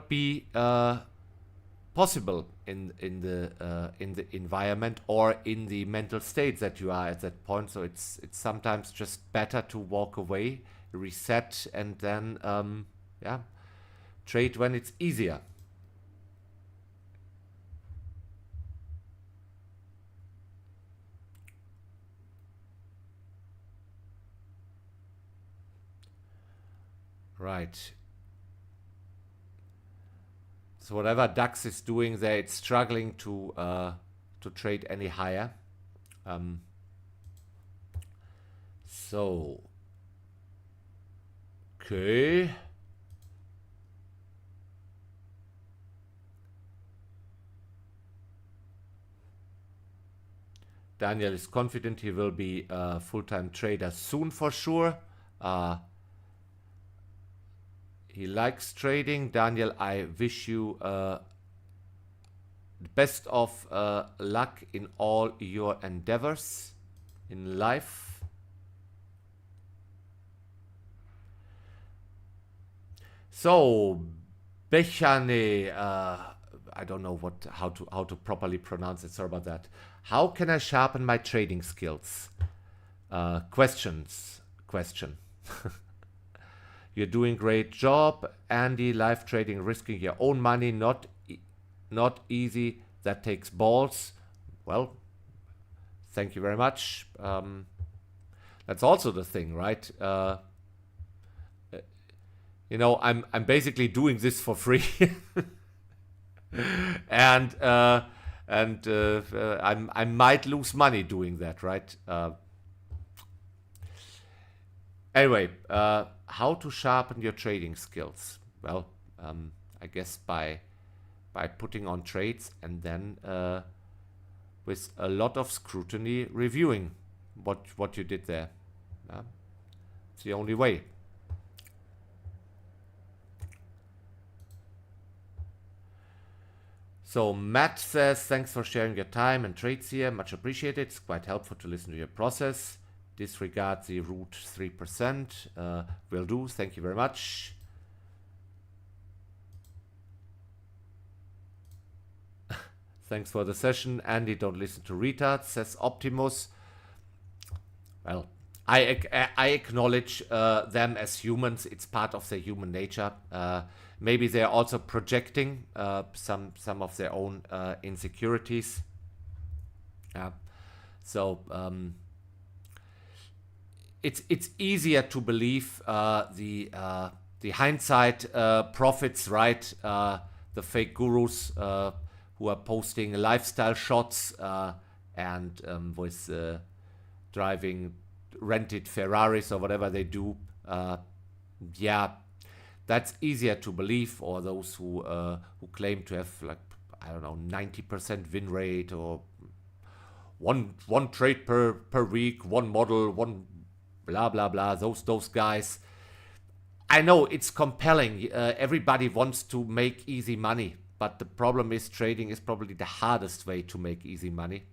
be possible in the environment or in the mental state that you are at that point. So it's sometimes just better to walk away, reset, and then yeah, trade when it's easier. Right. So whatever DAX is doing there, it's struggling to trade any higher. So okay. Daniel is confident he will be a full-time trader soon for sure. He likes trading. Daniel, I wish you the best of luck in all your endeavors in life. So, Bechane, I don't know how to properly pronounce it. Sorry about that. How can I sharpen my trading skills? Question. You're doing great job, Andy. Live trading, risking your own money, not easy. That takes balls. Well, thank you very much. That's also the thing, right? You know, I'm basically doing this for free, and I might lose money doing that, right? Anyway, how to sharpen your trading skills? Well, I guess by putting on trades and then with a lot of scrutiny reviewing what you did there. It's the only way. So Matt says, thanks for sharing your time and trades here. Much appreciated. It's quite helpful to listen to your process. Disregard the root 3%. Will do. Thank you very much. Thanks for the session. Andy, don't listen to retards, says Optimus. Well, I acknowledge them as humans. It's part of their human nature. Maybe they're also projecting some of their own insecurities. So it's easier to believe the hindsight prophets, right? The fake gurus who are posting lifestyle shots and with driving rented Ferraris or whatever they do. Yeah, that's easier to believe. Or those who claim to have, like, I don't know, 90% win rate, or one trade per week, one model, one blah blah blah. Those guys. I know it's compelling. Everybody wants to make easy money, but the problem is trading is probably the hardest way to make easy money.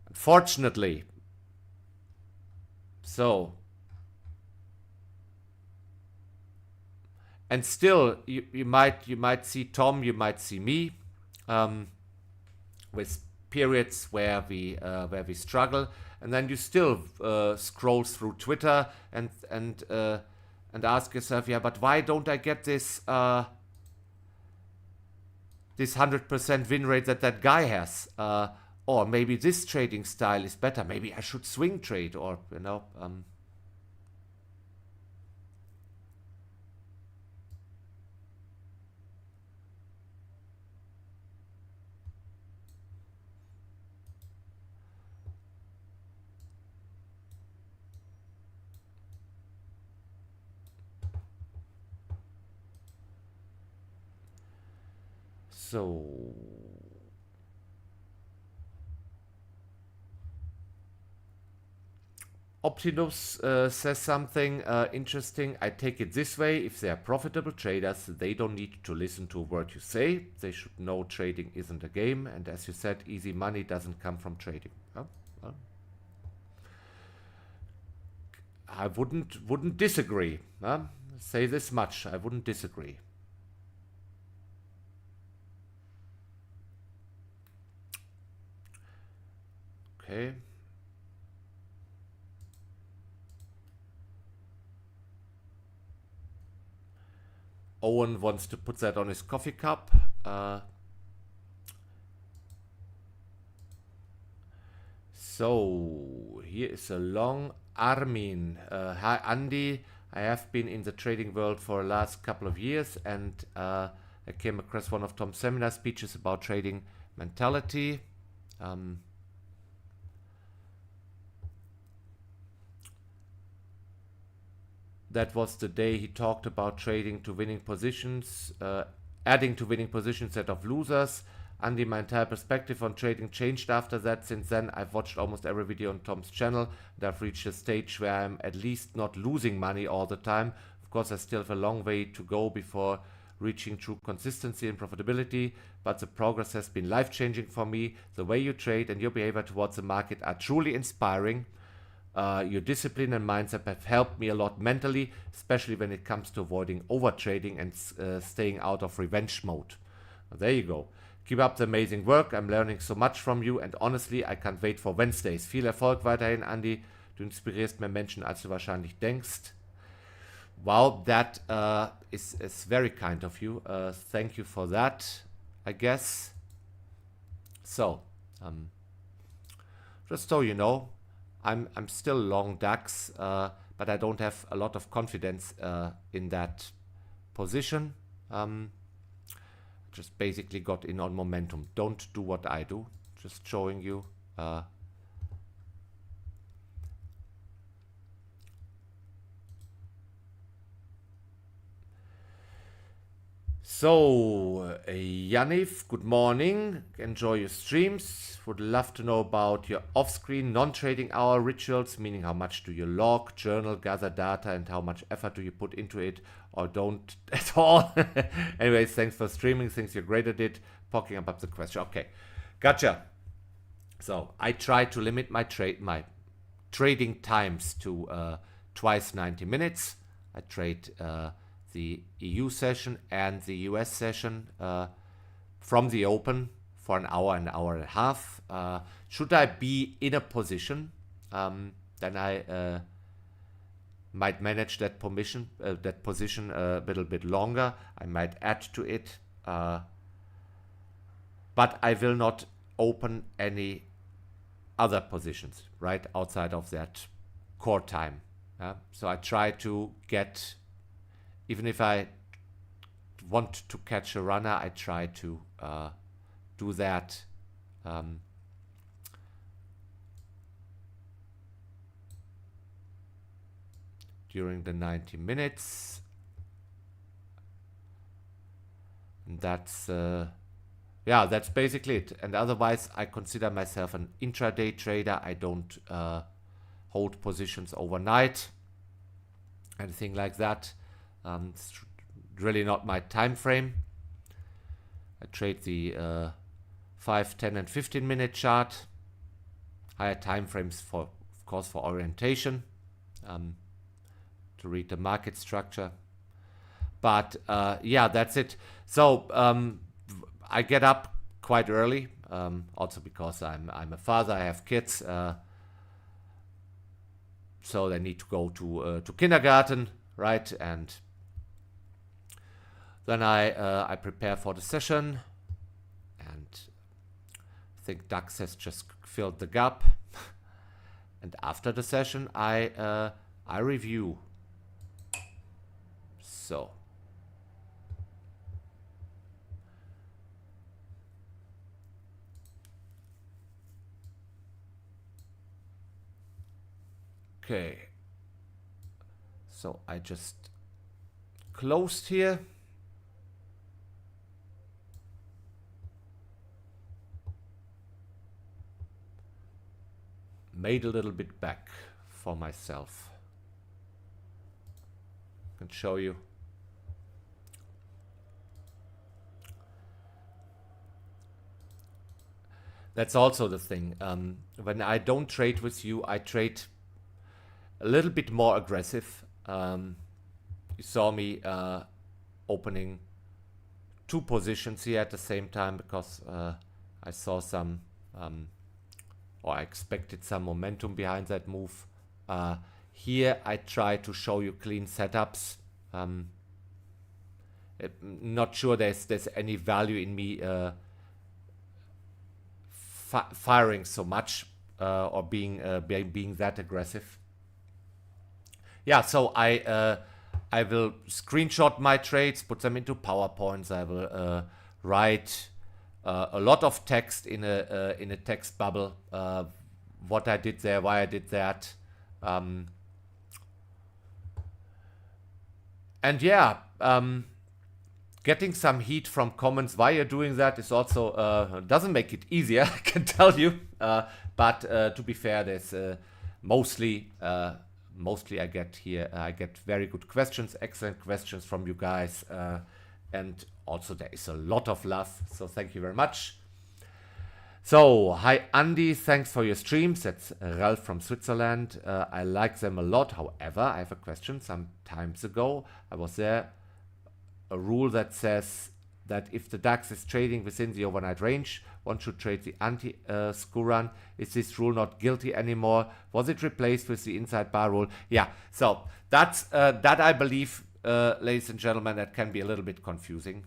Unfortunately. So, and still, you might see Tom, you might see me, with periods where we struggle, and then you still scroll through Twitter and ask yourself, yeah, but why don't I get this 100% win rate that guy has? Or maybe this trading style is better. Maybe I should swing trade, or you know. So Optimus says something interesting. I take it this way: if they are profitable traders, they don't need to listen to a word you say. They should know trading isn't a game, and as you said, easy money doesn't come from trading. Oh, well, I wouldn't disagree. Say this much: I wouldn't disagree. Okay. Owen wants to put that on his coffee cup. So here is a long Armin. Hi Andy, I have been in the trading world for the last couple of years, and I came across one of Tom's seminar speeches about trading mentality. That was the day he talked about trading to winning positions, adding to winning positions instead of losers. Andy, my entire perspective on trading changed after that. Since then, I've watched almost every video on Tom's channel, and I've reached a stage where I'm at least not losing money all the time. Of course, I still have a long way to go before reaching true consistency and profitability, but the progress has been life-changing for me. The way you trade and your behavior towards the market are truly inspiring. Your discipline and mindset have helped me a lot mentally, especially when it comes to avoiding overtrading and staying out of revenge mode. There you go. Keep up the amazing work. I'm learning so much from you and honestly, I can't wait for Wednesdays. Viel Erfolg weiterhin, Andi. Du inspirierst mehr Menschen, als du wahrscheinlich denkst. Wow, that is very kind of you. Thank you for that, I guess. So, just so you know, I'm still long DAX, but I don't have a lot of confidence in that position. Just basically got in on momentum. Don't do what I do. Just showing you. So, Yanif, good morning. Enjoy your streams. Would love to know about your off-screen non-trading hour rituals, meaning how much do you log, journal, gather data, and how much effort do you put into it, or don't at all. Anyways, thanks for streaming. Thanks, you're great at it. Poking up the question. Okay, gotcha. So I try to limit my trading times to twice 90 minutes. I trade the EU session and the US session from the open for an hour and a half. Should I be in a position, then I might manage that position a little bit longer. I might add to it, but I will not open any other positions right outside of that core time. So I try to get, even if I want to catch a runner, I try to do that during the 90 minutes. And that's yeah, that's basically it. And otherwise, I consider myself an intraday trader. I don't hold positions overnight, anything like that. It's really not my time frame. I trade the 5, 10 and 15 minute chart. Higher time frames for, of course, for orientation, to read the market structure. But yeah, that's it. So I get up quite early, also because I'm a father. I have kids, so they need to go to kindergarten, right? And then I prepare for the session, and I think DAX has just filled the gap. And after the session, I review. So okay, so I just closed here. Made a little bit back for myself. I can show you. That's also the thing. When I don't trade with you, I trade a little bit more aggressive. You saw me opening 2 positions here at the same time because I saw some, or I expected some momentum behind that move. Here I try to show you clean setups. Not sure there's any value in me firing so much or being that aggressive. Yeah, so I will screenshot my trades, put them into PowerPoints. I will write a lot of text in a text bubble. What I did there, why I did that, and yeah, getting some heat from comments why you're doing that is also doesn't make it easier, I can tell you. But to be fair, there's mostly I get very good questions, excellent questions from you guys, and also there is a lot of love, so thank you very much. So, hi Andy, thanks for your streams. That's Ralph from Switzerland. I like them a lot. However, I have a question. Some times ago, I was there. A rule that says that if the DAX is trading within the overnight range, one should trade the anti-school run. Is this rule not guilty anymore? Was it replaced with the inside bar rule? Yeah, so that's that I believe, ladies and gentlemen, that can be a little bit confusing.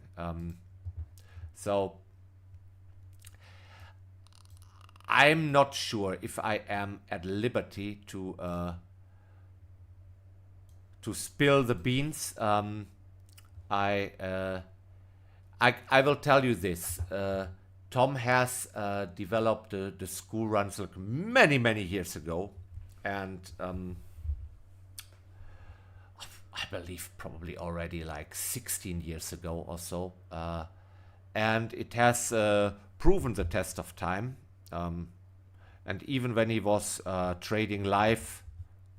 So I'm not sure if I am at liberty to spill the beans. I will tell you this. Tom has developed the school runs like many years ago, and I believe probably already like 16 years ago or so, and it has proven the test of time. And even when he was trading live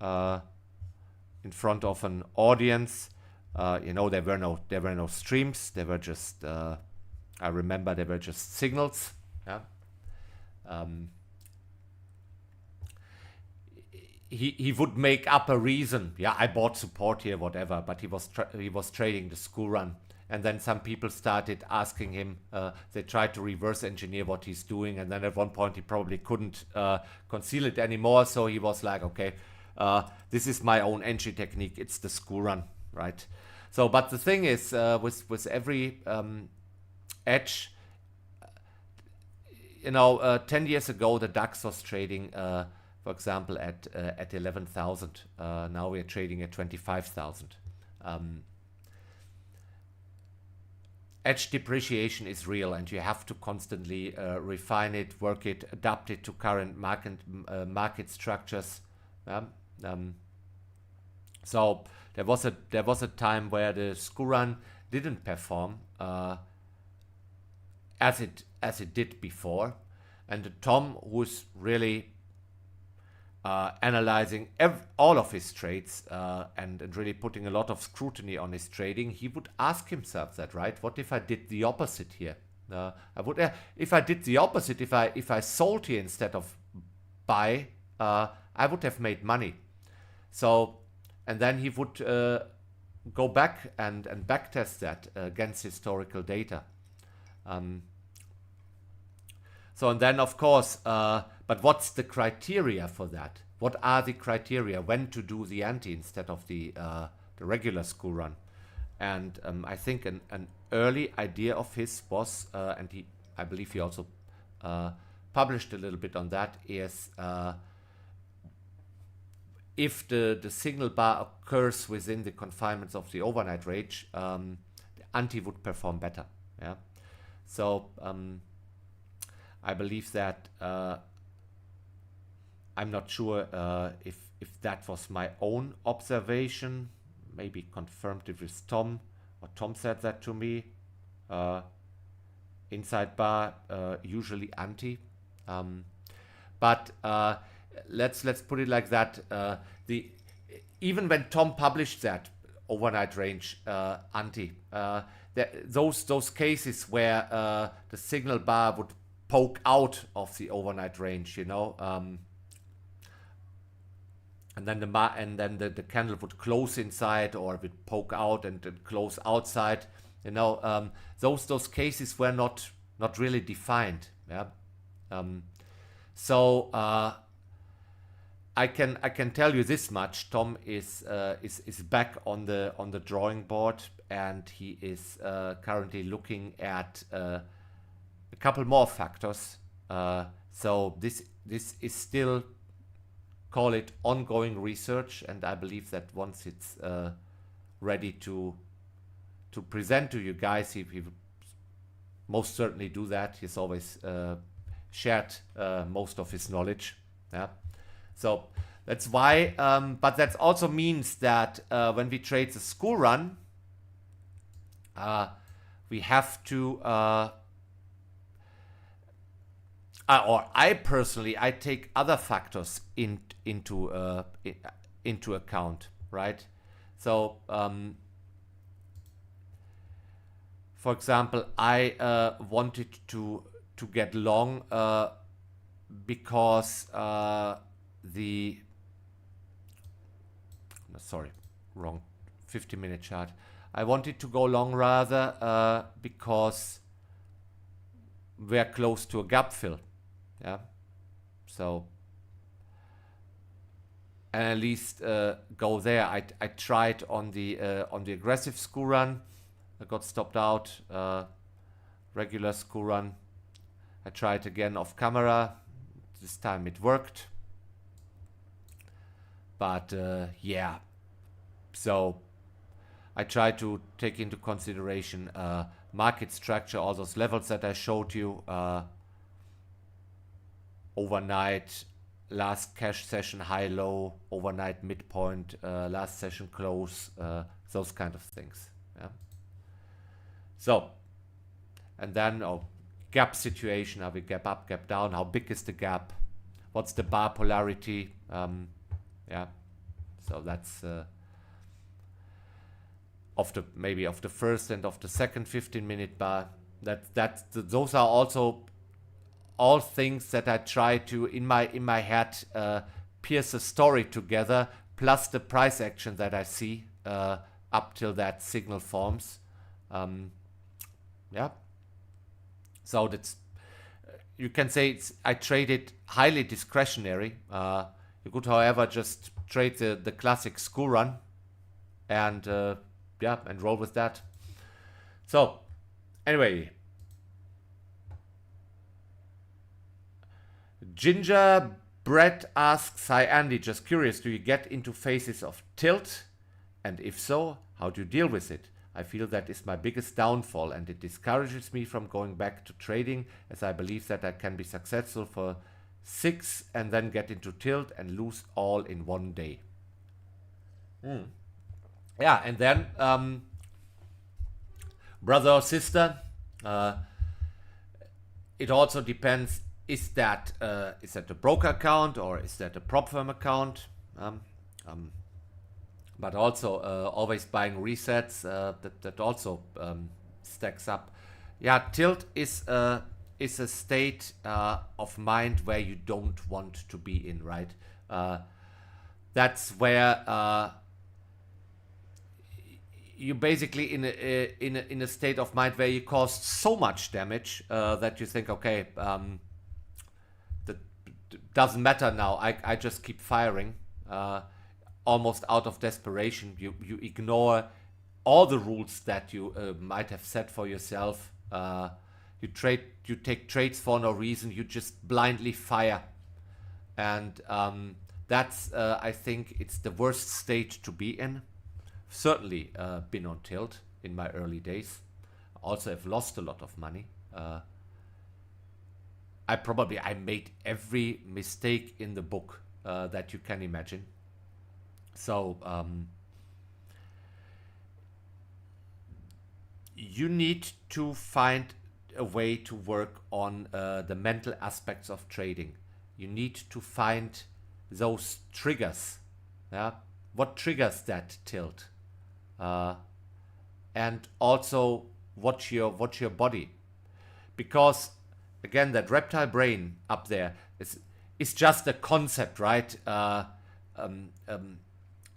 in front of an audience, you know, there were no streams. There were just I remember there were just signals. Yeah. He would make up a reason. Yeah, I bought support here, whatever. But he was trading the school run, and then some people started asking him. They tried to reverse engineer what he's doing, and then at one point he probably couldn't conceal it anymore. So he was like, okay, this is my own entry technique. It's the school run, right? So, but the thing is, with every edge, you know, 10 years ago the DAX was trading, for example, at 11,000. Now we're trading at 25,000. Edge depreciation is real, and you have to constantly refine it, work it, adapt it to current market structures. So there was a time where the school run didn't perform as it did before, and Tom, who's really analyzing all of his trades and really putting a lot of scrutiny on his trading, he would ask himself that, right? What if I did the opposite here? If I did the opposite, if I sold here instead of buy, I would have made money. So, and then he would go back and backtest that against historical data. So, and then of course, but what's the criteria for that? What are the criteria when to do the anti instead of the regular school run? And I think an early idea of his was, and I believe he also published a little bit on that, is if the signal bar occurs within the confinements of the overnight range, the anti would perform better. Yeah. So I believe that I'm not sure if that was my own observation, maybe confirmed it with Tom, or Tom said that to me. Inside bar, usually anti. But let's put it like that. Even when Tom published that overnight range anti, those cases where the signal bar would poke out of the overnight range, you know, and then the candle would close inside, or it would poke out and close outside, you know. Those cases were not really defined. Yeah. So I can tell you this much: Tom is back on the drawing board, and he is currently looking at a couple more factors. So this is still, call it ongoing research, and I believe that once it's ready to present to you guys, he will most certainly do that. He's always shared most of his knowledge. Yeah. So that's why, but that also means that when we trade the school run, we have to, or I personally, I take other factors into account, right? So, for example, I wanted to to get long because sorry, wrong 50-minute chart. I wanted to go long rather because we're close to a gap fill. Yeah, so and at least go there. I tried on the aggressive school run. I got stopped out. Regular school run. I tried again off camera. This time it worked. But yeah, so I try to take into consideration market structure, all those levels that I showed you, overnight, last cash session high low, overnight midpoint, last session close, those kind of things. Yeah. So, and then gap situation, are we gap up, gap down, how big is the gap, what's the bar polarity, yeah, so that's maybe of the first and of the second 15-minute bar. Those are also all things that I try to in my head pierce a story together, plus the price action that I see up till that signal forms. Yeah. So that's you can say I trade it highly discretionary. You could, however, just trade the classic school run and yeah, and roll with that. So anyway, Gingerbread asks, hi Andy, just curious, do you get into phases of tilt? And if so, how do you deal with it? I feel that is my biggest downfall and it discourages me from going back to trading, as I believe that I can be successful for 6 and then get into tilt and lose all in one day. Yeah, and then brother or sister, it also depends, is that a broker account or is that a prop firm account? But also always buying resets, that also stacks up. Yeah, tilt is a state of mind where you don't want to be in, right? That's where you basically in a state of mind where you cause so much damage that you think, okay, that doesn't matter now. I just keep firing. Almost out of desperation, you ignore all the rules that you might have set for yourself. You take trades for no reason. You just blindly fire, and that's I think it's the worst state to be in. Certainly been on tilt in my early days. Also have lost a lot of money. I made every mistake in the book that you can imagine. So you need to find a way to work on the mental aspects of trading. You need to find those triggers. Yeah, what triggers that tilt, and also watch your body, because again that reptile brain up there is just a concept, right?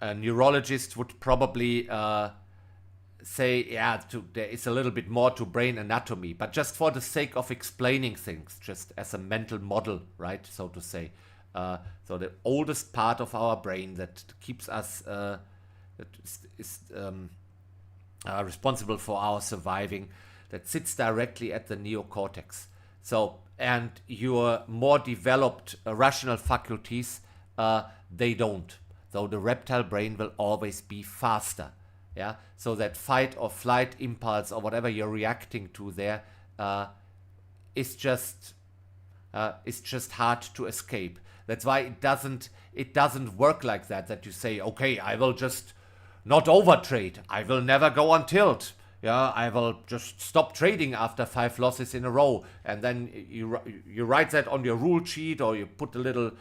A neurologist would probably say, yeah, there is a little bit more to brain anatomy, but just for the sake of explaining things, just as a mental model, right, so to say. So the oldest part of our brain that keeps us, that is responsible for our surviving, that sits directly at the neocortex. So, and your more developed rational faculties, they don't. So the reptile brain will always be faster. Yeah. So that fight or flight impulse or whatever you're reacting to there is just hard to escape. That's why it doesn't work like that. That you say, okay, I will just not overtrade. I will never go on tilt. Yeah, I will just stop trading after 5 losses in a row, and then you write that on your rule sheet or you put a little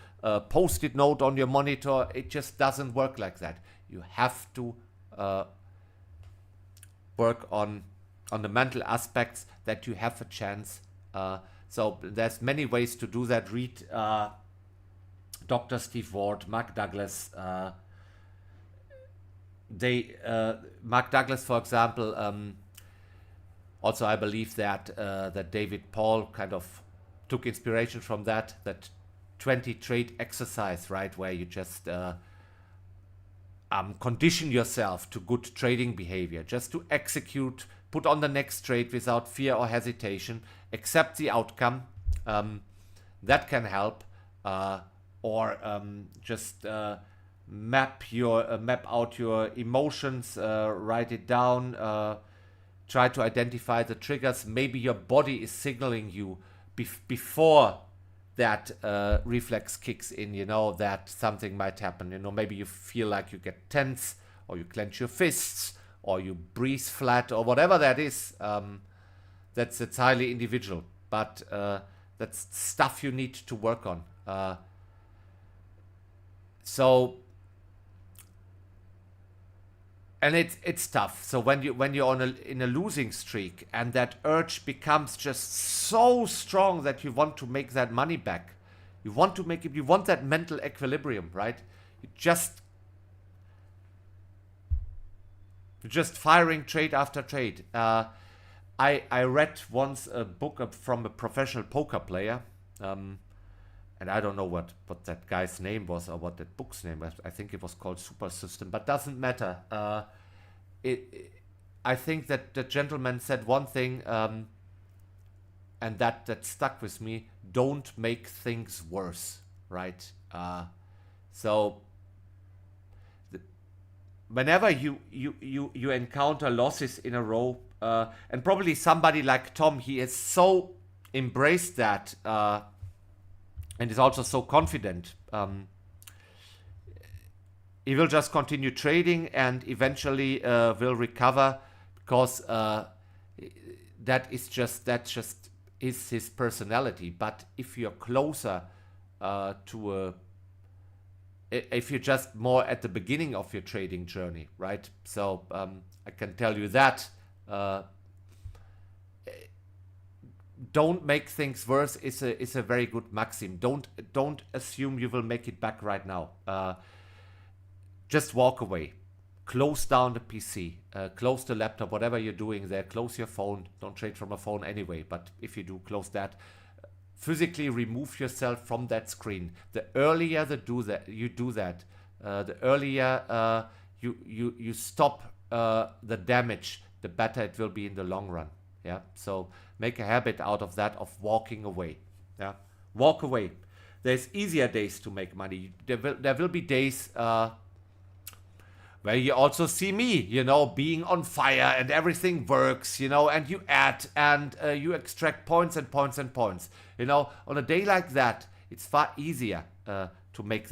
post-it note on your monitor. It just doesn't work like that. You have to work on the mental aspects that you have a chance So there's many ways to do that. Read Dr. Steve Ward, Mark Douglas. Mark Douglas, for example, also I believe that that David Paul kind of took inspiration from that 20 trade exercise, right, where you just condition yourself to good trading behavior, just to execute, put on the next trade without fear or hesitation, accept the outcome. That can help, or just map out your emotions, write it down, try to identify the triggers. Maybe your body is signaling you before that reflex kicks in, that something might happen. Maybe you feel like you get tense, or you clench your fists, or you breathe flat, or whatever that is. That's highly individual, but that's stuff you need to work on. And it's tough. So when you're in a losing streak, and that urge becomes just so strong that you want to make that money back, you want that mental equilibrium, right? You're just firing trade after trade. I read once a book from a professional poker player, and I don't know what that guy's name was, or what that book's name was. I think it was called Super System, but doesn't matter. I think that the gentleman said one thing, and that stuck with me: don't make things worse, right? Whenever you encounter losses in a row, and probably somebody like Tom, he has so embraced that, and is also so confident. He will just continue trading, and eventually will recover, because that just is his personality. But if you're closer if you're just more at the beginning of your trading journey, right? So I can tell you that don't make things worse is a very good maxim. Don't assume you will make it back right now. Just walk away. Close down the PC, close the laptop, whatever you're doing there. Close your phone. Don't trade from a phone anyway, but if you do, close that. Physically remove yourself from that screen. The earlier you do that, the earlier you stop the damage, the better it will be in the long run. Yeah. So make a habit out of that, of walking away. Yeah. Walk away. There's easier days to make money. There will be days where you also see me, being on fire, and everything works, and you add, and you extract points and points and points. On a day like that, it's far easier to make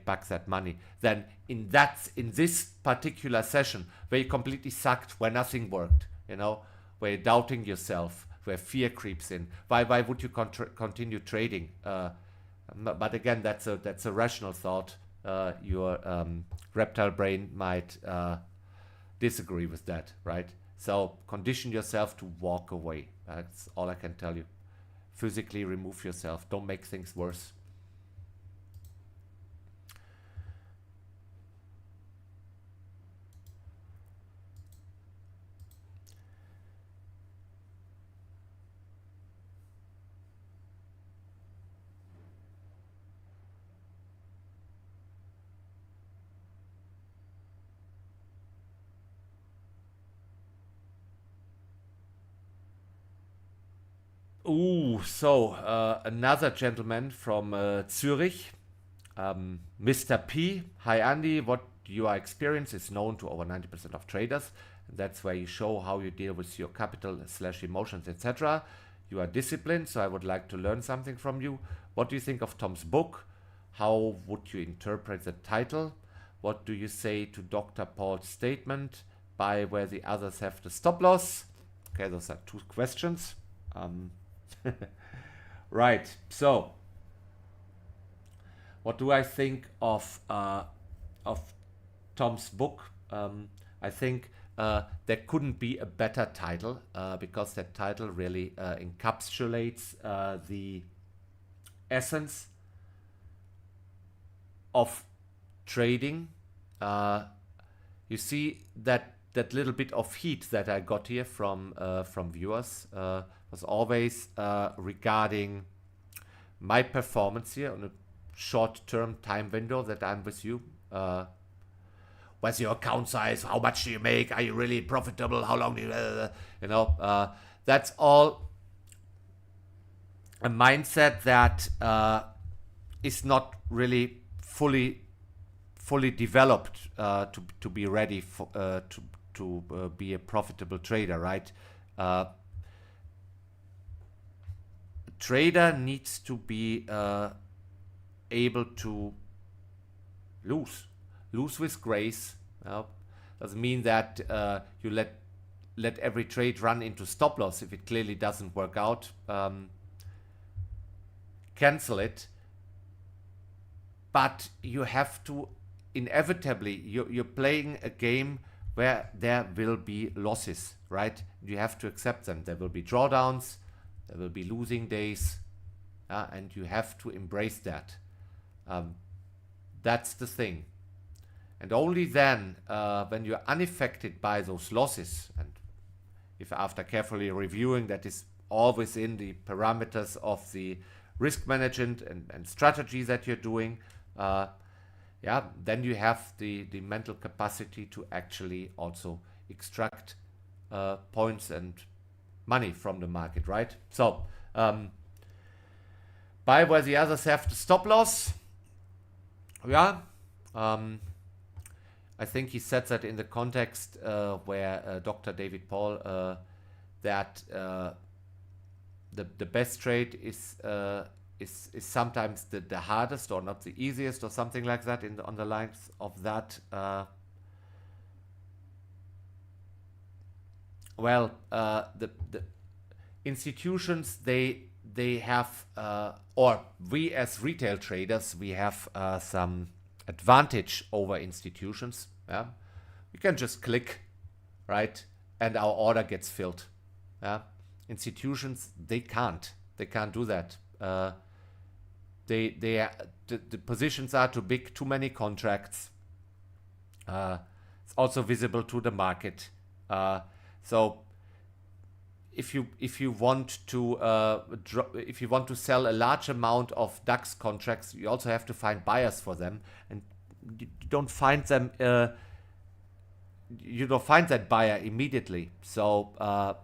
back that money than in this particular session where you completely sucked, where nothing worked, where you're doubting yourself, where fear creeps in. Why would you continue trading? But again, that's a rational thought. Your reptile brain might disagree with that, right? So condition yourself to walk away. That's all I can tell you. Physically remove yourself. Don't make things worse. Another gentleman from Zurich, Mr. P. Hi Andy, what your experience is known to over 90% of traders. That's where you show how you deal with your capital/emotions, etc. You are disciplined, so I would like to learn something from you. What do you think of Tom's book? How would you interpret the title? What do you say to Dr. Paul's statement, buy where the others have the stop loss? Okay, those are two questions. Right, so what do I think of Tom's book? I think there couldn't be a better title because that title really encapsulates the essence of trading. You see that little bit of heat that I got here from viewers was always regarding my performance here on a short-term time window that I'm with you. What's your account size? How much do you make? Are you really profitable? How long do you, that's all a mindset that is not really fully developed to be ready for to be a profitable trader, right? A trader needs to be able to lose with grace. Doesn't mean that you let every trade run into stop loss if it clearly doesn't work out. Cancel it. But you have to inevitably, you're playing a game where there will be losses, right? You have to accept them. There will be drawdowns, there will be losing days, and you have to embrace that. That's the thing. And only then, when you're unaffected by those losses, and if after carefully reviewing that is all within the parameters of the risk management and strategy that you're doing, then you have the mental capacity to actually also extract points and money from the market, right? So buy where the others have the stop loss. I think he said that in the context where Dr. David Paul that the best trade is sometimes the hardest or not the easiest or something like that on the lines of that. The institutions they have or we as retail traders we have some advantage over institutions. We can just click, right, and our order gets filled. Institutions they can't do that. The positions are too big, too many contracts. It's also visible to the market. So if you want to sell a large amount of DAX contracts, you also have to find buyers for them, and you don't find them. You don't find that buyer immediately. So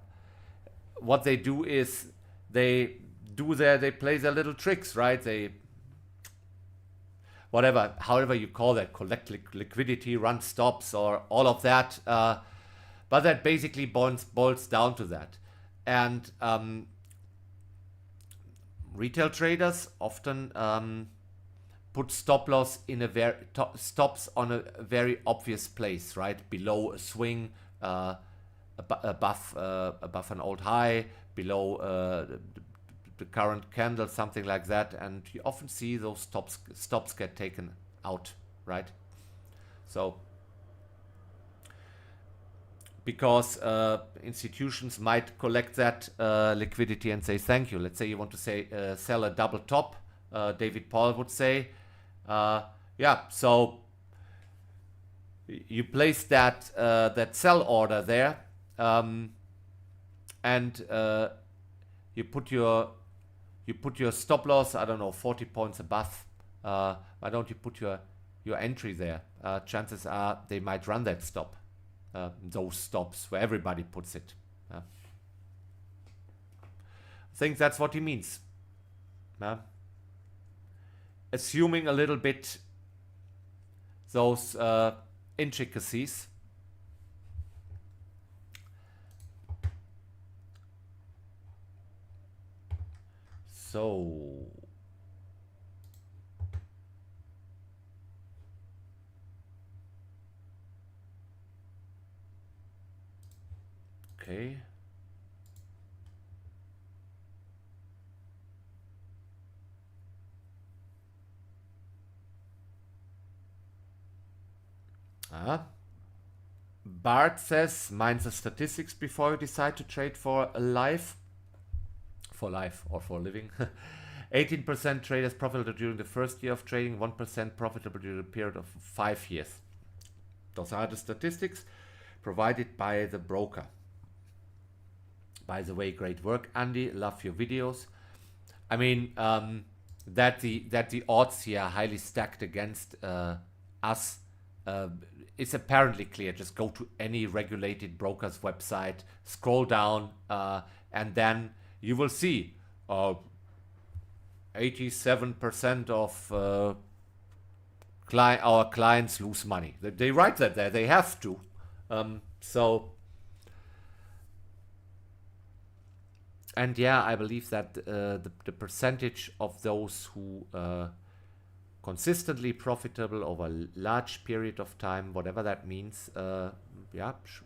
what they do is they play their little tricks, right? They however you call that, collect liquidity, run stops, or all of that. But that basically boils down to that. And retail traders often put stop loss in stops on a very obvious place, right? Below a swing, above an old high, below the current candle, something like that, and you often see those stops get taken out, right? So because institutions might collect that liquidity and say thank you. Let's say you want to sell a double top. David Paul would say, so you place that sell order there, and you put your stop loss, I don't know, 40 points above. Why don't you put your entry there? Chances are they might run that stop. Those stops where everybody puts it. I think that's what he means. Assuming a little bit those intricacies. So okay. Bart says, mind the statistics before you decide to trade for life or for a living. 18% traders profitable during the first year of trading, 1% profitable during a period of 5 years. Those are the statistics provided by the broker. By the way, great work, Andy. Love your videos. I mean, that the odds here are highly stacked against us is apparently clear. Just go to any regulated broker's website, scroll down, and then you will see 87% of our clients lose money. They write that there. They have to. And yeah, I believe that the percentage of those who consistently profitable over a large period of time, whatever that means,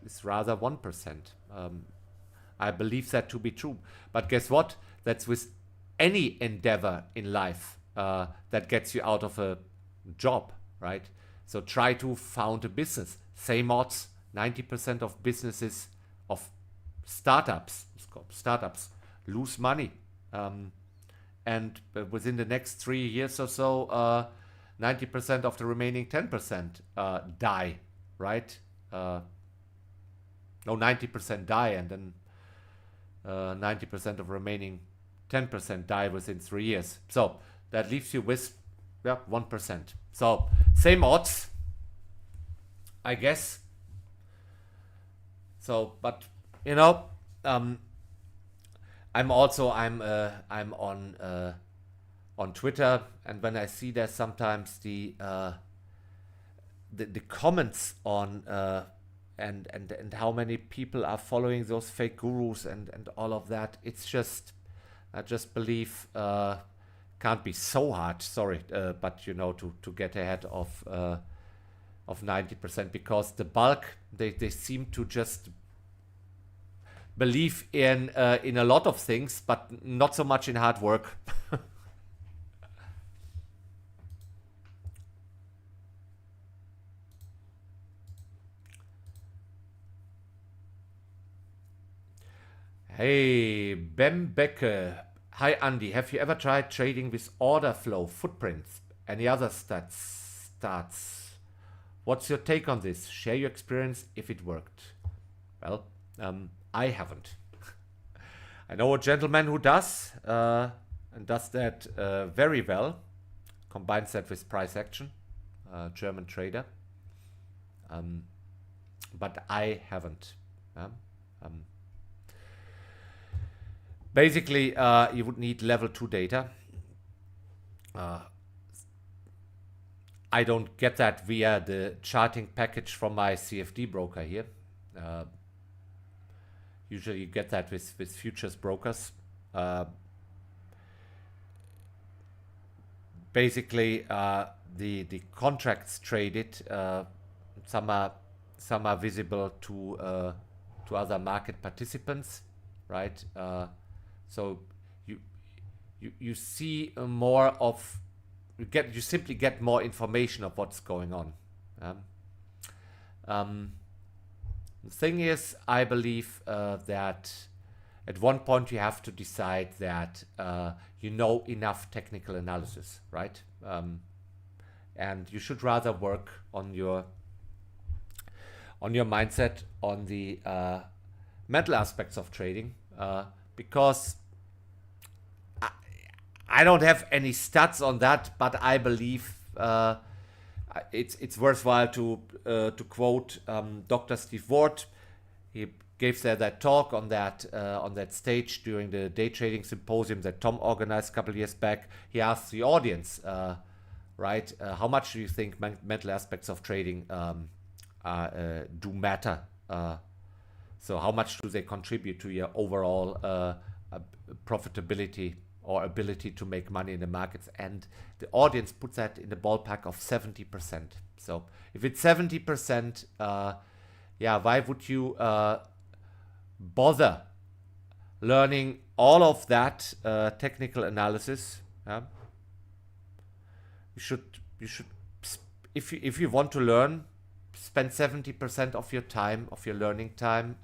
is rather 1%. I believe that to be true. But guess what? That's with any endeavor in life that gets you out of a job, right? So try to found a business. Same odds, 90% of businesses, of startups, lose money. And within the next 3 years or so, 90% of the remaining 10% die, right? No, 90% die, and then 90% of remaining 10% die within 3 years. So that leaves you with 1%. So same odds, I guess. So, but you know, I'm on Twitter, and when I see that sometimes the comments on and how many people are following those fake gurus and all of that, it's just, I just believe can't be so hard. Sorry, but you know, to get ahead of 90%, because the bulk they seem to just believe in a lot of things, but not so much in hard work. Hey, Bembeke. Hi, Andy. Have you ever tried trading with order flow, footprints, any other stats? What's your take on this? Share your experience if it worked. Well, I haven't. I know a gentleman who does, and does that very well. Combines that with price action, German trader. But I haven't. Basically, you would need level 2 data. I don't get that via the charting package from my CFD broker here. Usually you get that with futures brokers. Basically, the contracts traded, some are visible to other market participants, right? So you see more of, you simply get more information of what's going on. The thing is, I believe that at one point you have to decide that you know enough technical analysis, right? And you should rather work on your mindset, on the mental aspects of trading, because I don't have any stats on that, but I believe it's worthwhile to quote Dr. Steve Ward. He gave that talk on that stage during the day trading symposium that Tom organized a couple of years back. He asked the audience, right, how much do you think mental aspects of trading do matter? So how much do they contribute to your overall profitability or ability to make money in the markets? And the audience puts that in the ballpark of 70%. So if it's 70%, why would you bother learning all of that technical analysis? You should if you want to learn spend 70% of your time, of your learning time,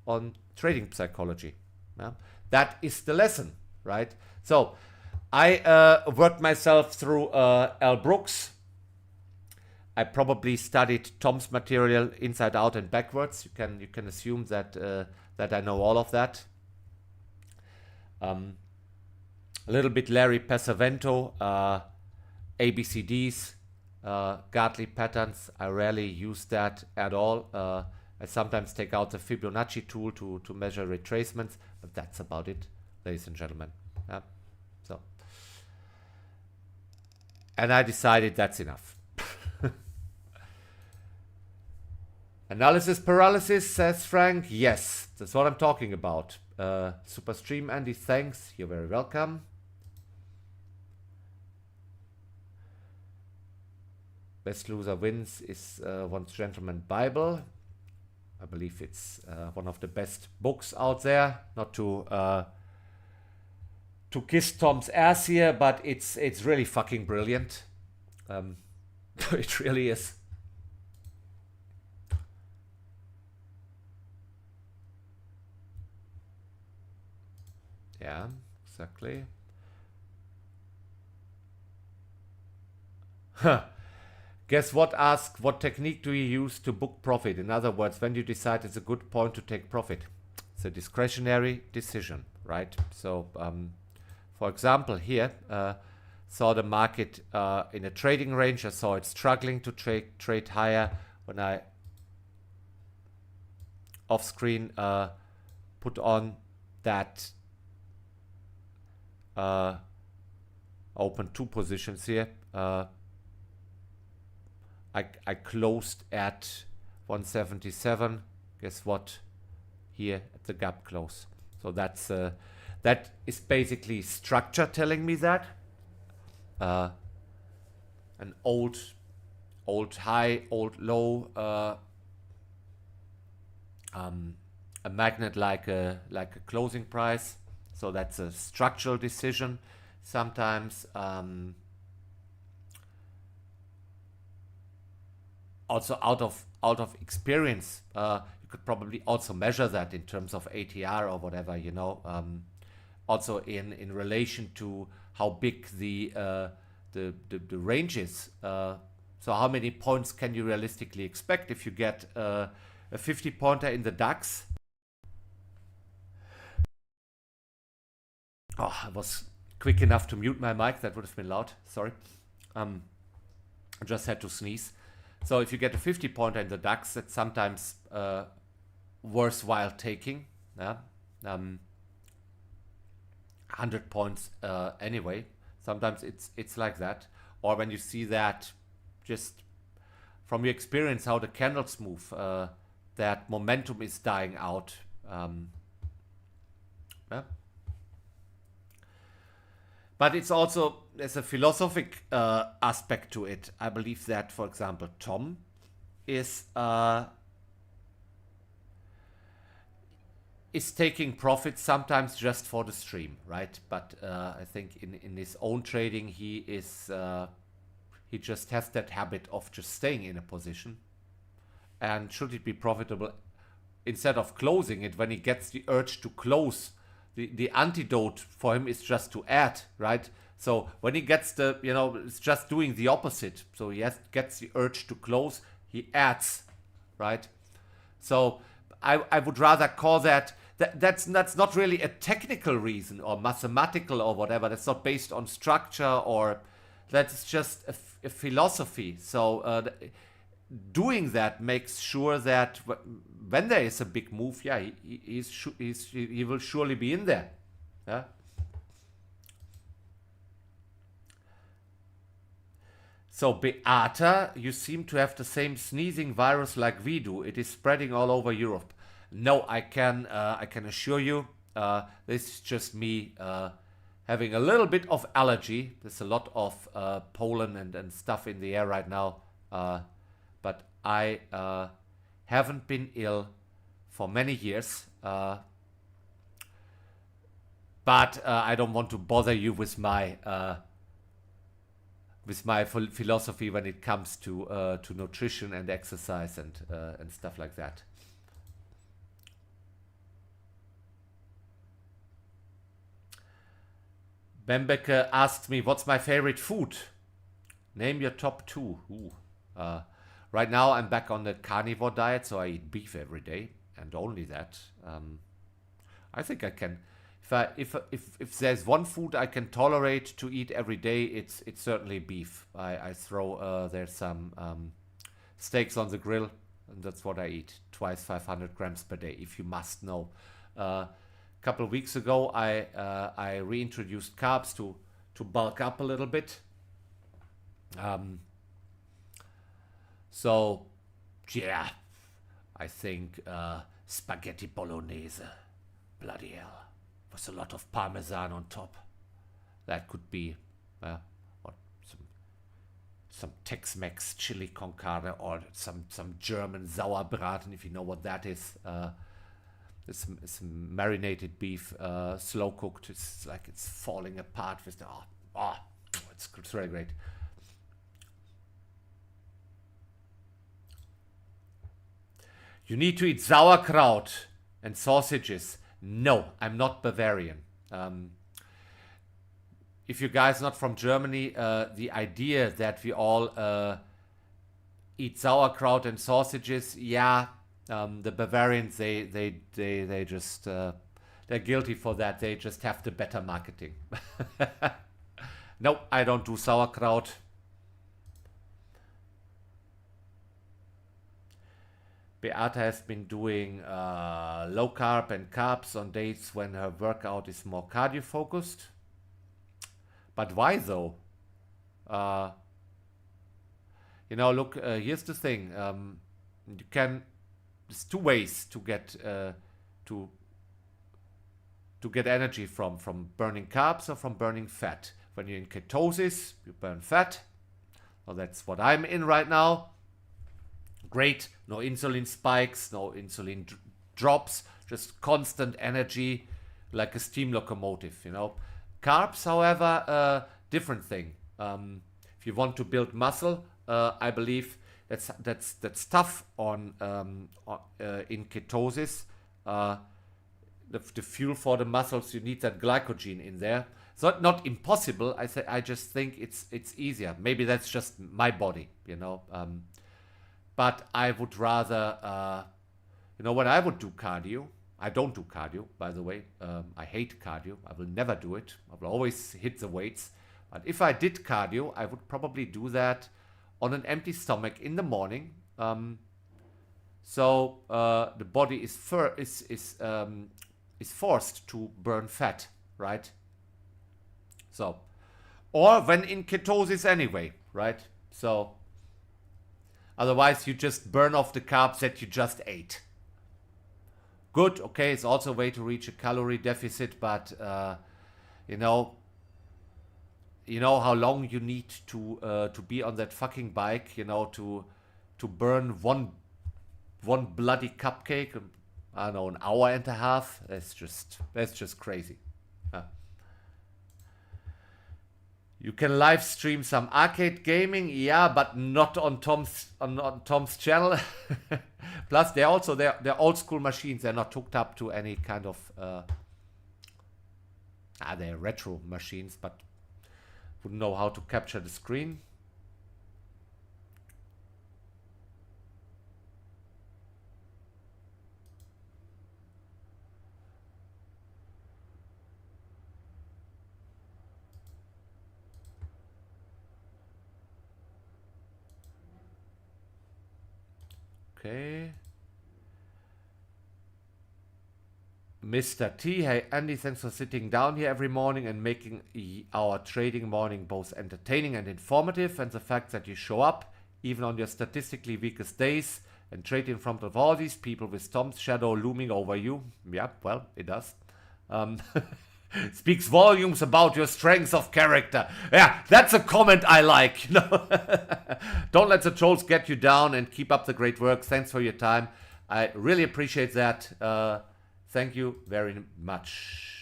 on trading psychology. Yeah? That is the lesson, right? So I worked myself through Al Brooks. I probably studied Tom's material inside out and backwards. You can assume that that I know all of that. A little bit Larry Pesavento, ABCDs, Gartley patterns. I rarely use that at all. I sometimes take out the Fibonacci tool to measure retracements, but that's about it, ladies and gentlemen. Yeah. So, and I decided that's enough. Analysis paralysis, says Frank. Yes, that's what I'm talking about. Super stream, Andy, thanks. You're very welcome. Best Loser Wins is One Gentleman Bible. I believe it's one of the best books out there. Not to kiss Tom's ass here, but it's really fucking brilliant. It really is. Yeah, exactly. Guess what? Ask, what technique do you use to book profit? In other words, when you decide it's a good point to take profit. It's a discretionary decision, right? So, for example, here, saw the market in a trading range. I saw it struggling to trade higher. When I off screen put on that open 2 positions here. I closed at 177. Guess what? Here at the gap close. So that's that is basically structure telling me that. An old high, old low, a magnet like a closing price. So that's a structural decision. Sometimes also out of experience, you could probably also measure that in terms of ATR or whatever, you know. Also in relation to how big the range is. So how many points can you realistically expect if you get a 50 pointer in the DAX? Oh, I was quick enough to mute my mic. That would have been loud. Sorry. I just had to sneeze. So if you get a 50 pointer in the DAX, that's sometimes worthwhile taking. Yeah. 100 points anyway. Sometimes it's like that. Or when you see that, just from your experience, how the candles move, that momentum is dying out. Yeah. But it's also, there's a philosophic aspect to it. I believe that, for example, Tom is taking profit sometimes just for the stream, right? But I think in his own trading, he just has that habit of just staying in a position. And should it be profitable, instead of closing it, when he gets the urge to close, the antidote for him is just to add, right? So when he gets the, you know, it's just doing the opposite. So he gets the urge to close, he adds, right? So I would rather call that's not really a technical reason or mathematical or whatever. That's not based on structure, or that's just a philosophy. So doing that makes sure that when there is a big move, yeah, he will surely be in there. Yeah. So Beata, you seem to have the same sneezing virus like we do. It is spreading all over Europe. No, I can assure you, this is just me having a little bit of allergy. There's a lot of pollen and stuff in the air right now. But I haven't been ill for many years. But I don't want to bother you with my with my philosophy when it comes to nutrition and exercise and stuff like that. Bembeke asked me, what's my favorite food? Name your top 2. Right now I'm back on the carnivore diet, so I eat beef every day, and only that. I think I can, if there's one food I can tolerate to eat every day, it's certainly beef. I throw there's some steaks on the grill, and that's what I eat, twice 500 grams per day, if you must know. Couple of weeks ago, I reintroduced carbs to bulk up a little bit. So yeah, I think spaghetti bolognese, bloody hell, with a lot of parmesan on top. That could be or some Tex-Mex chili con carne, or some German Sauerbraten, if you know what that is. It's marinated beef, slow cooked. It's like it's falling apart with the it's really great. You need to eat sauerkraut and sausages. No, I'm not Bavarian. If you guys not from Germany, the idea that we all eat sauerkraut and sausages, yeah. The Bavarians, they just they're guilty for that. They just have the better marketing. Nope, I don't do sauerkraut. Beata has been doing low carb and carbs on days when her workout is more cardio focused. But why though? Look, here's the thing. You can. There's 2 ways to get energy from burning carbs or from burning fat. When you're in ketosis, you burn fat. Well, that's what I'm in right now. Great, no insulin spikes, no insulin drops, just constant energy like a steam locomotive. Carbs, however, different thing. If you want to build muscle, I believe. That's tough on in ketosis. The fuel for the muscles, you need that glycogen in there. It's not impossible. I just think it's easier. Maybe that's just my body, But I would rather, when I would do cardio, I don't do cardio, by the way. I hate cardio. I will never do it. I will always hit the weights. But if I did cardio, I would probably do that on an empty stomach in the morning, so the body is forced to burn fat, right? So, or when in ketosis anyway, right? So, otherwise you just burn off the carbs that you just ate. Good, okay, it's also a way to reach a calorie deficit, but you know how long you need to be on that fucking bike, to burn one bloody cupcake. I don't know, an hour and a half. That's just crazy. You can live stream some arcade gaming, yeah, but not on Tom's channel. Plus, they're old school machines. They're not hooked up to any kind of they're retro machines, but wouldn't know how to capture the screen. Okay. Mr. T, hey Andy, thanks for sitting down here every morning and making our trading morning both entertaining and informative, and the fact that you show up even on your statistically weakest days and trade in front of all these people with Tom's shadow looming over you. Yeah, well, it does. Speaks volumes about your strength of character. Yeah, that's a comment I like. Don't let the trolls get you down, and keep up the great work. Thanks for your time. I really appreciate that. Thank you very much.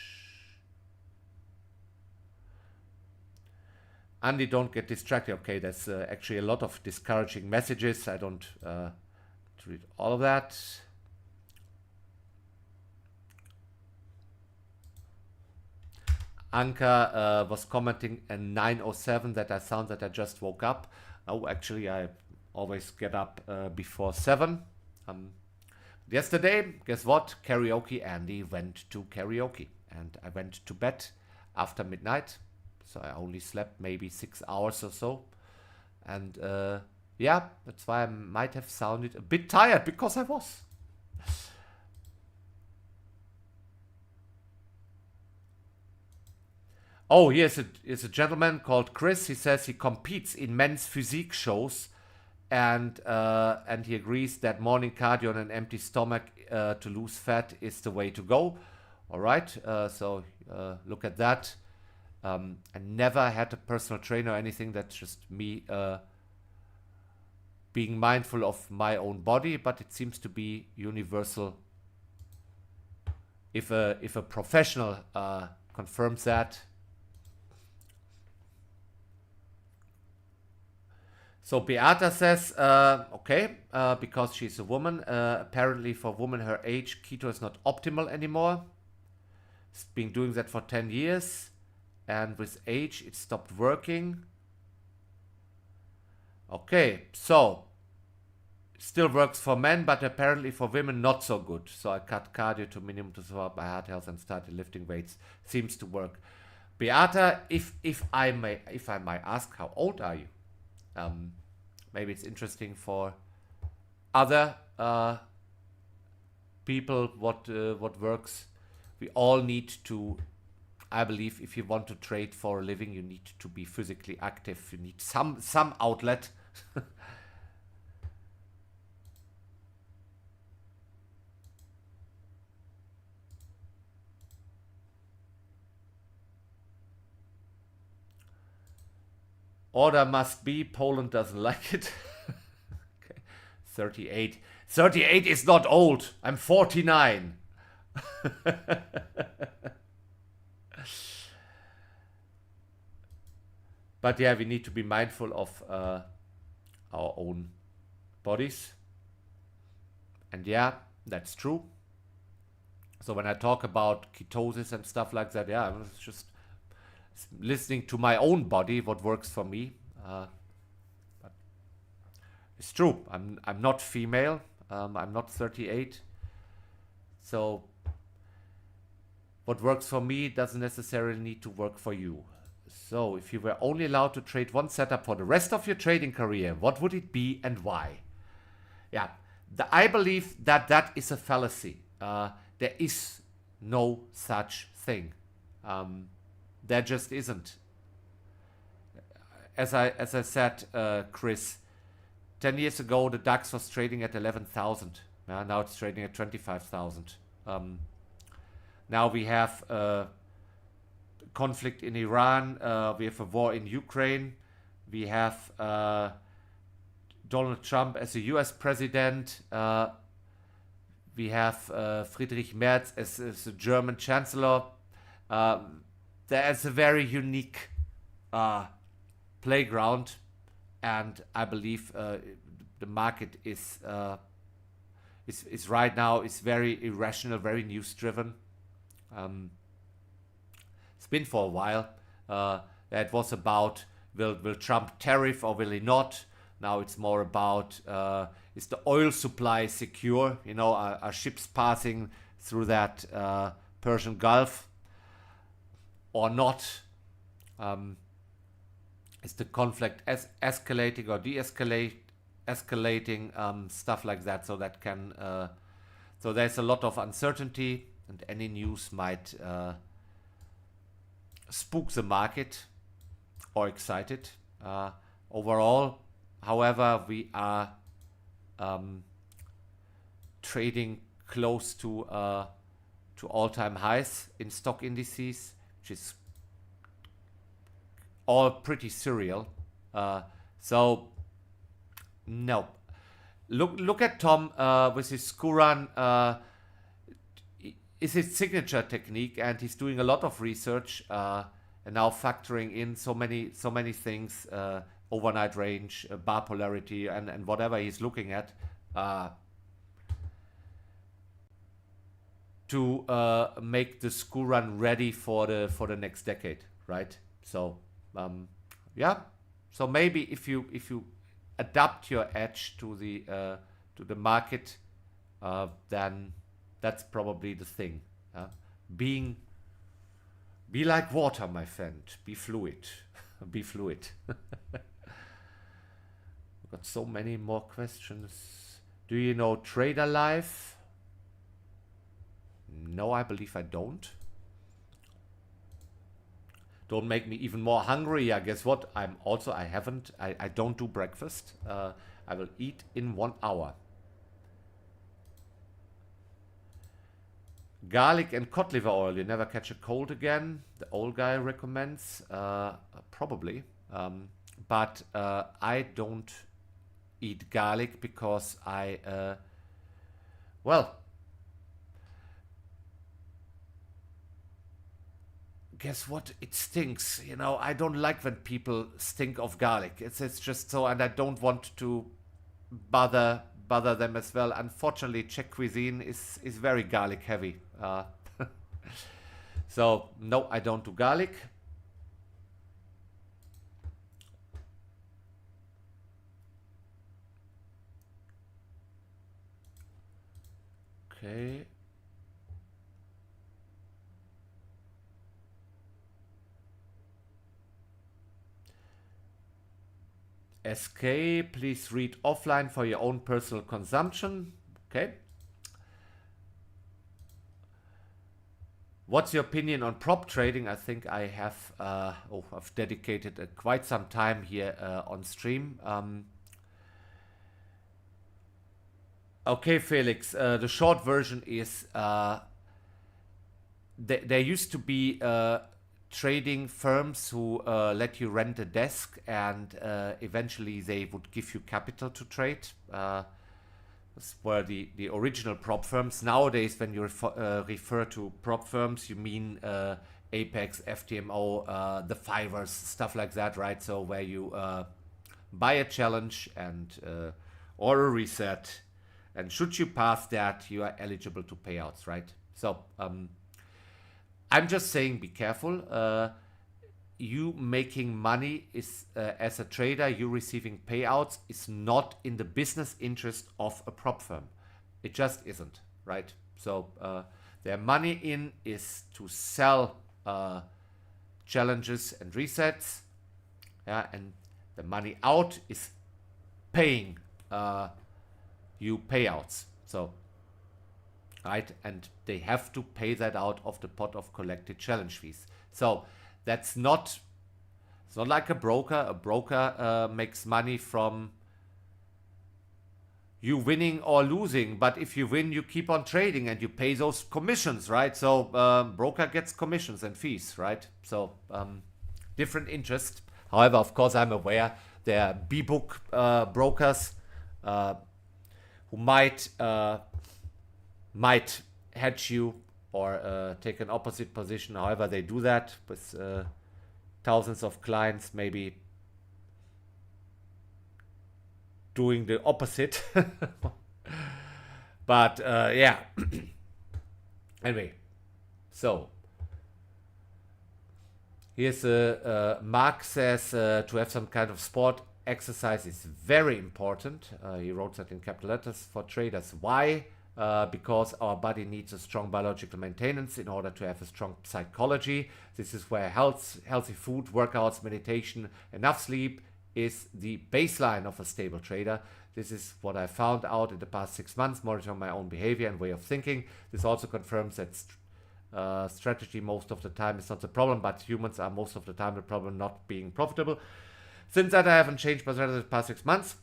Andy, don't get distracted. Okay, there's actually a lot of discouraging messages. I don't read all of that. Anka was commenting at 9:07 that I sound that I just woke up. Oh, actually, I always get up before 7. Yesterday, guess what? Karaoke Andy went to karaoke, and I went to bed after midnight, so I only slept maybe 6 hours or so. And yeah, that's why I might have sounded a bit tired, because I was. Oh, here's a gentleman called Chris. He says he competes in men's physique shows, and he agrees that morning cardio on an empty stomach to lose fat is the way to go. All right, so look at that. I never had a personal trainer or anything. That's just me being mindful of my own body, but it seems to be universal. If a professional confirms that. So Beata says, okay, because she's a woman, apparently for a woman her age, keto is not optimal anymore. It's been doing that for 10 years, and with age it stopped working. Okay, so still works for men, but apparently for women not so good. So I cut cardio to minimum to support my heart health and started lifting weights. Seems to work. Beata, if I may ask, how old are you? Maybe it's interesting for other people what works. We all need to, I believe, if you want to trade for a living, you need to be physically active. You need some outlet. Order must be, Poland doesn't like it. Okay. 38. 38 is not old. I'm 49. But yeah, we need to be mindful of our own bodies. And yeah, that's true. So when I talk about ketosis and stuff like that, yeah, it's just listening to my own body, what works for me. But it's true. I'm not female. I'm not 38. So what works for me doesn't necessarily need to work for you. So if you were only allowed to trade one setup for the rest of your trading career, what would it be and why? Yeah, I believe that is a fallacy. There is no such thing. There just isn't. As I said, Chris, 10 years ago the DAX was trading at 11,000. Now it's trading at 25,000. Now we have conflict in Iran. We have a war in Ukraine. We have Donald Trump as a US president. We have Friedrich Merz as a German chancellor. There's a very unique playground, and I believe the market is right now is very irrational, very news driven. It's been for a while. It was about will Trump tariff or will he not? Now it's more about is the oil supply secure? You know, are ships passing through that Persian Gulf or not? Is the conflict escalating or escalating, stuff like that? So that can so there's a lot of uncertainty, and any news might spook the market or excite it. Overall, however, we are trading close to all-time highs in stock indices, which is all pretty surreal. So no, look at Tom with his Skuran. Is his signature technique, and he's doing a lot of research. and now factoring in so many things, overnight range, bar polarity, and whatever he's looking at, to make the school run ready for the next decade, right? So yeah, so maybe if you adapt your edge to the market, then that's probably the thing. Be like water, my friend. Be fluid. Be fluid. We've got so many more questions. Do you know Trader Life? No, I believe I don't. Don't make me even more hungry. Yeah, guess what? I don't do breakfast. I will eat in 1 hour. Garlic and cod liver oil. You never catch a cold again. The old guy recommends. Probably. But I don't eat garlic because guess what? It stinks. You know, I don't like when people stink of garlic. It's just so, and I don't want to bother them as well. Unfortunately, Czech cuisine is very garlic heavy. So no, I don't do garlic. Okay. SK, please read offline for your own personal consumption. Okay. What's your opinion on prop trading? I think I have I've dedicated quite some time here on stream. Okay, Felix, the short version is there used to be trading firms who let you rent a desk, and eventually they would give you capital to trade. This were the original prop firms. Nowadays, when you refer to prop firms, you mean Apex, FTMO, the Fivers, stuff like that, right? So where you buy a challenge and or a reset, and should you pass that, you are eligible to payouts, right? So I'm just saying, be careful. You making money is as a trader, you receiving payouts is not in the business interest of a prop firm. It just isn't, right? So their money in is to sell challenges and resets, yeah, and the money out is paying you payouts. So, right, and they have to pay that out of the pot of collected challenge fees. So it's not like a broker. A broker makes money from you winning or losing, but if you win, you keep on trading and you pay those commissions, right? So broker gets commissions and fees, right? So different interest. However, of course, I'm aware there are B-book brokers who might hedge you or take an opposite position. However, they do that with thousands of clients, maybe doing the opposite. But yeah. Anyway, so here's Mark says to have some kind of sport exercise is very important. He wrote that in capital letters for traders. Why? Because our body needs a strong biological maintenance in order to have a strong psychology. This is where healthy food, workouts, meditation, enough sleep is the baseline of a stable trader. This is what I found out in the past 6 months, monitoring my own behavior and way of thinking. This also confirms that strategy most of the time is not the problem, but humans are most of the time the problem, not being profitable. Since that, I haven't changed my strategy the past 6 months.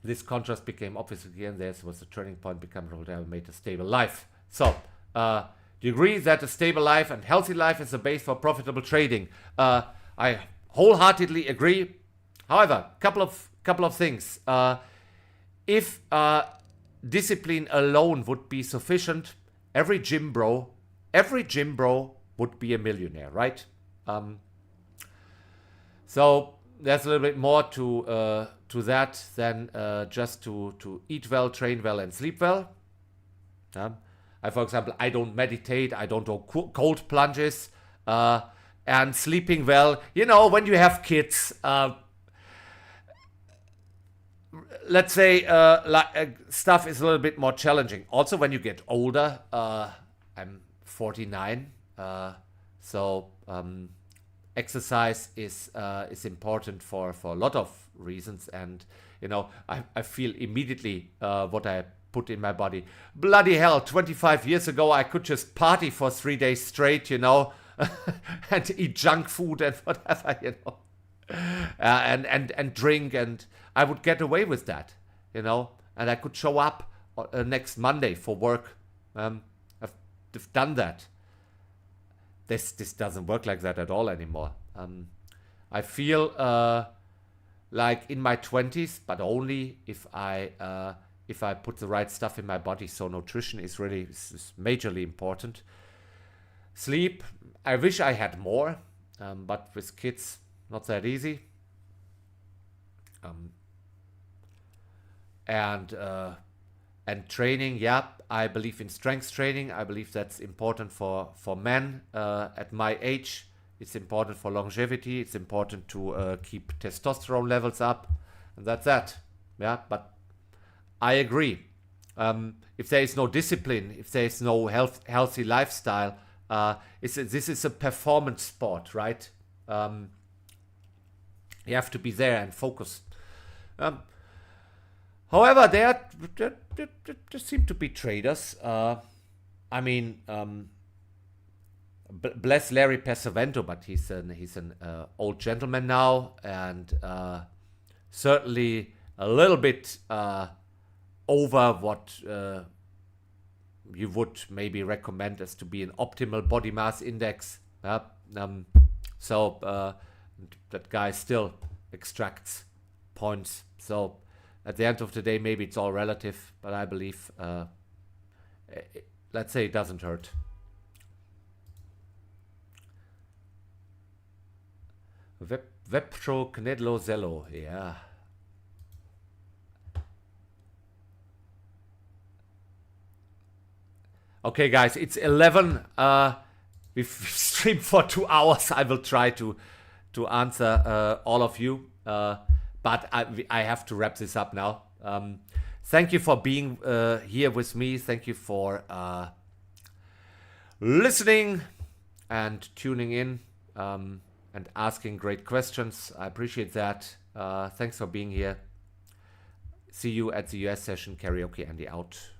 This contrast became obvious again. This was the turning point, become I made a stable life. So, do you agree that a stable life and healthy life is the base for profitable trading? I wholeheartedly agree. However, couple of things. If discipline alone would be sufficient, every gym bro would be a millionaire, right? So there's a little bit more to that than just to eat well, train well, and sleep well. For example, I don't meditate, I don't do cold plunges, and sleeping well. You know, when you have kids, let's say stuff is a little bit more challenging. Also, when you get older, I'm 49, so exercise is important for a lot of reasons, and you know, I feel immediately what I put in my body. Bloody hell, 25 years ago I could just party for 3 days straight, you know, and eat junk food and whatever, you know, and drink, and I would get away with that, you know, and I could show up next Monday for work. I've done that. This doesn't work like that at all anymore. I feel like in my 20s, but only if I put the right stuff in my body. So nutrition is really is majorly important. Sleep, I wish I had more, but with kids, not that easy. And training, yeah, I believe in strength training. I believe that's important for men at my age. It's important for longevity. It's important to keep testosterone levels up, and that's that. Yeah, but I agree. If there is no discipline, if there is no healthy lifestyle, this is a performance sport, right? You have to be there and focus. However, there seem to be traders. I mean, bless Larry Pesavento, but he's an old gentleman now, and certainly a little bit over what you would maybe recommend as to be an optimal body mass index. So that guy still extracts points. So at the end of the day, maybe it's all relative, but I believe, let's say it doesn't hurt. Webpro Knedlo Zello, yeah. Okay, guys, it's 11. We've streamed for 2 hours. I will try to answer all of you. But I have to wrap this up now. Thank you for being here with me. Thank you for listening and tuning in and asking great questions. I appreciate that. Thanks for being here. See you at the US session. Karaoke Andi out.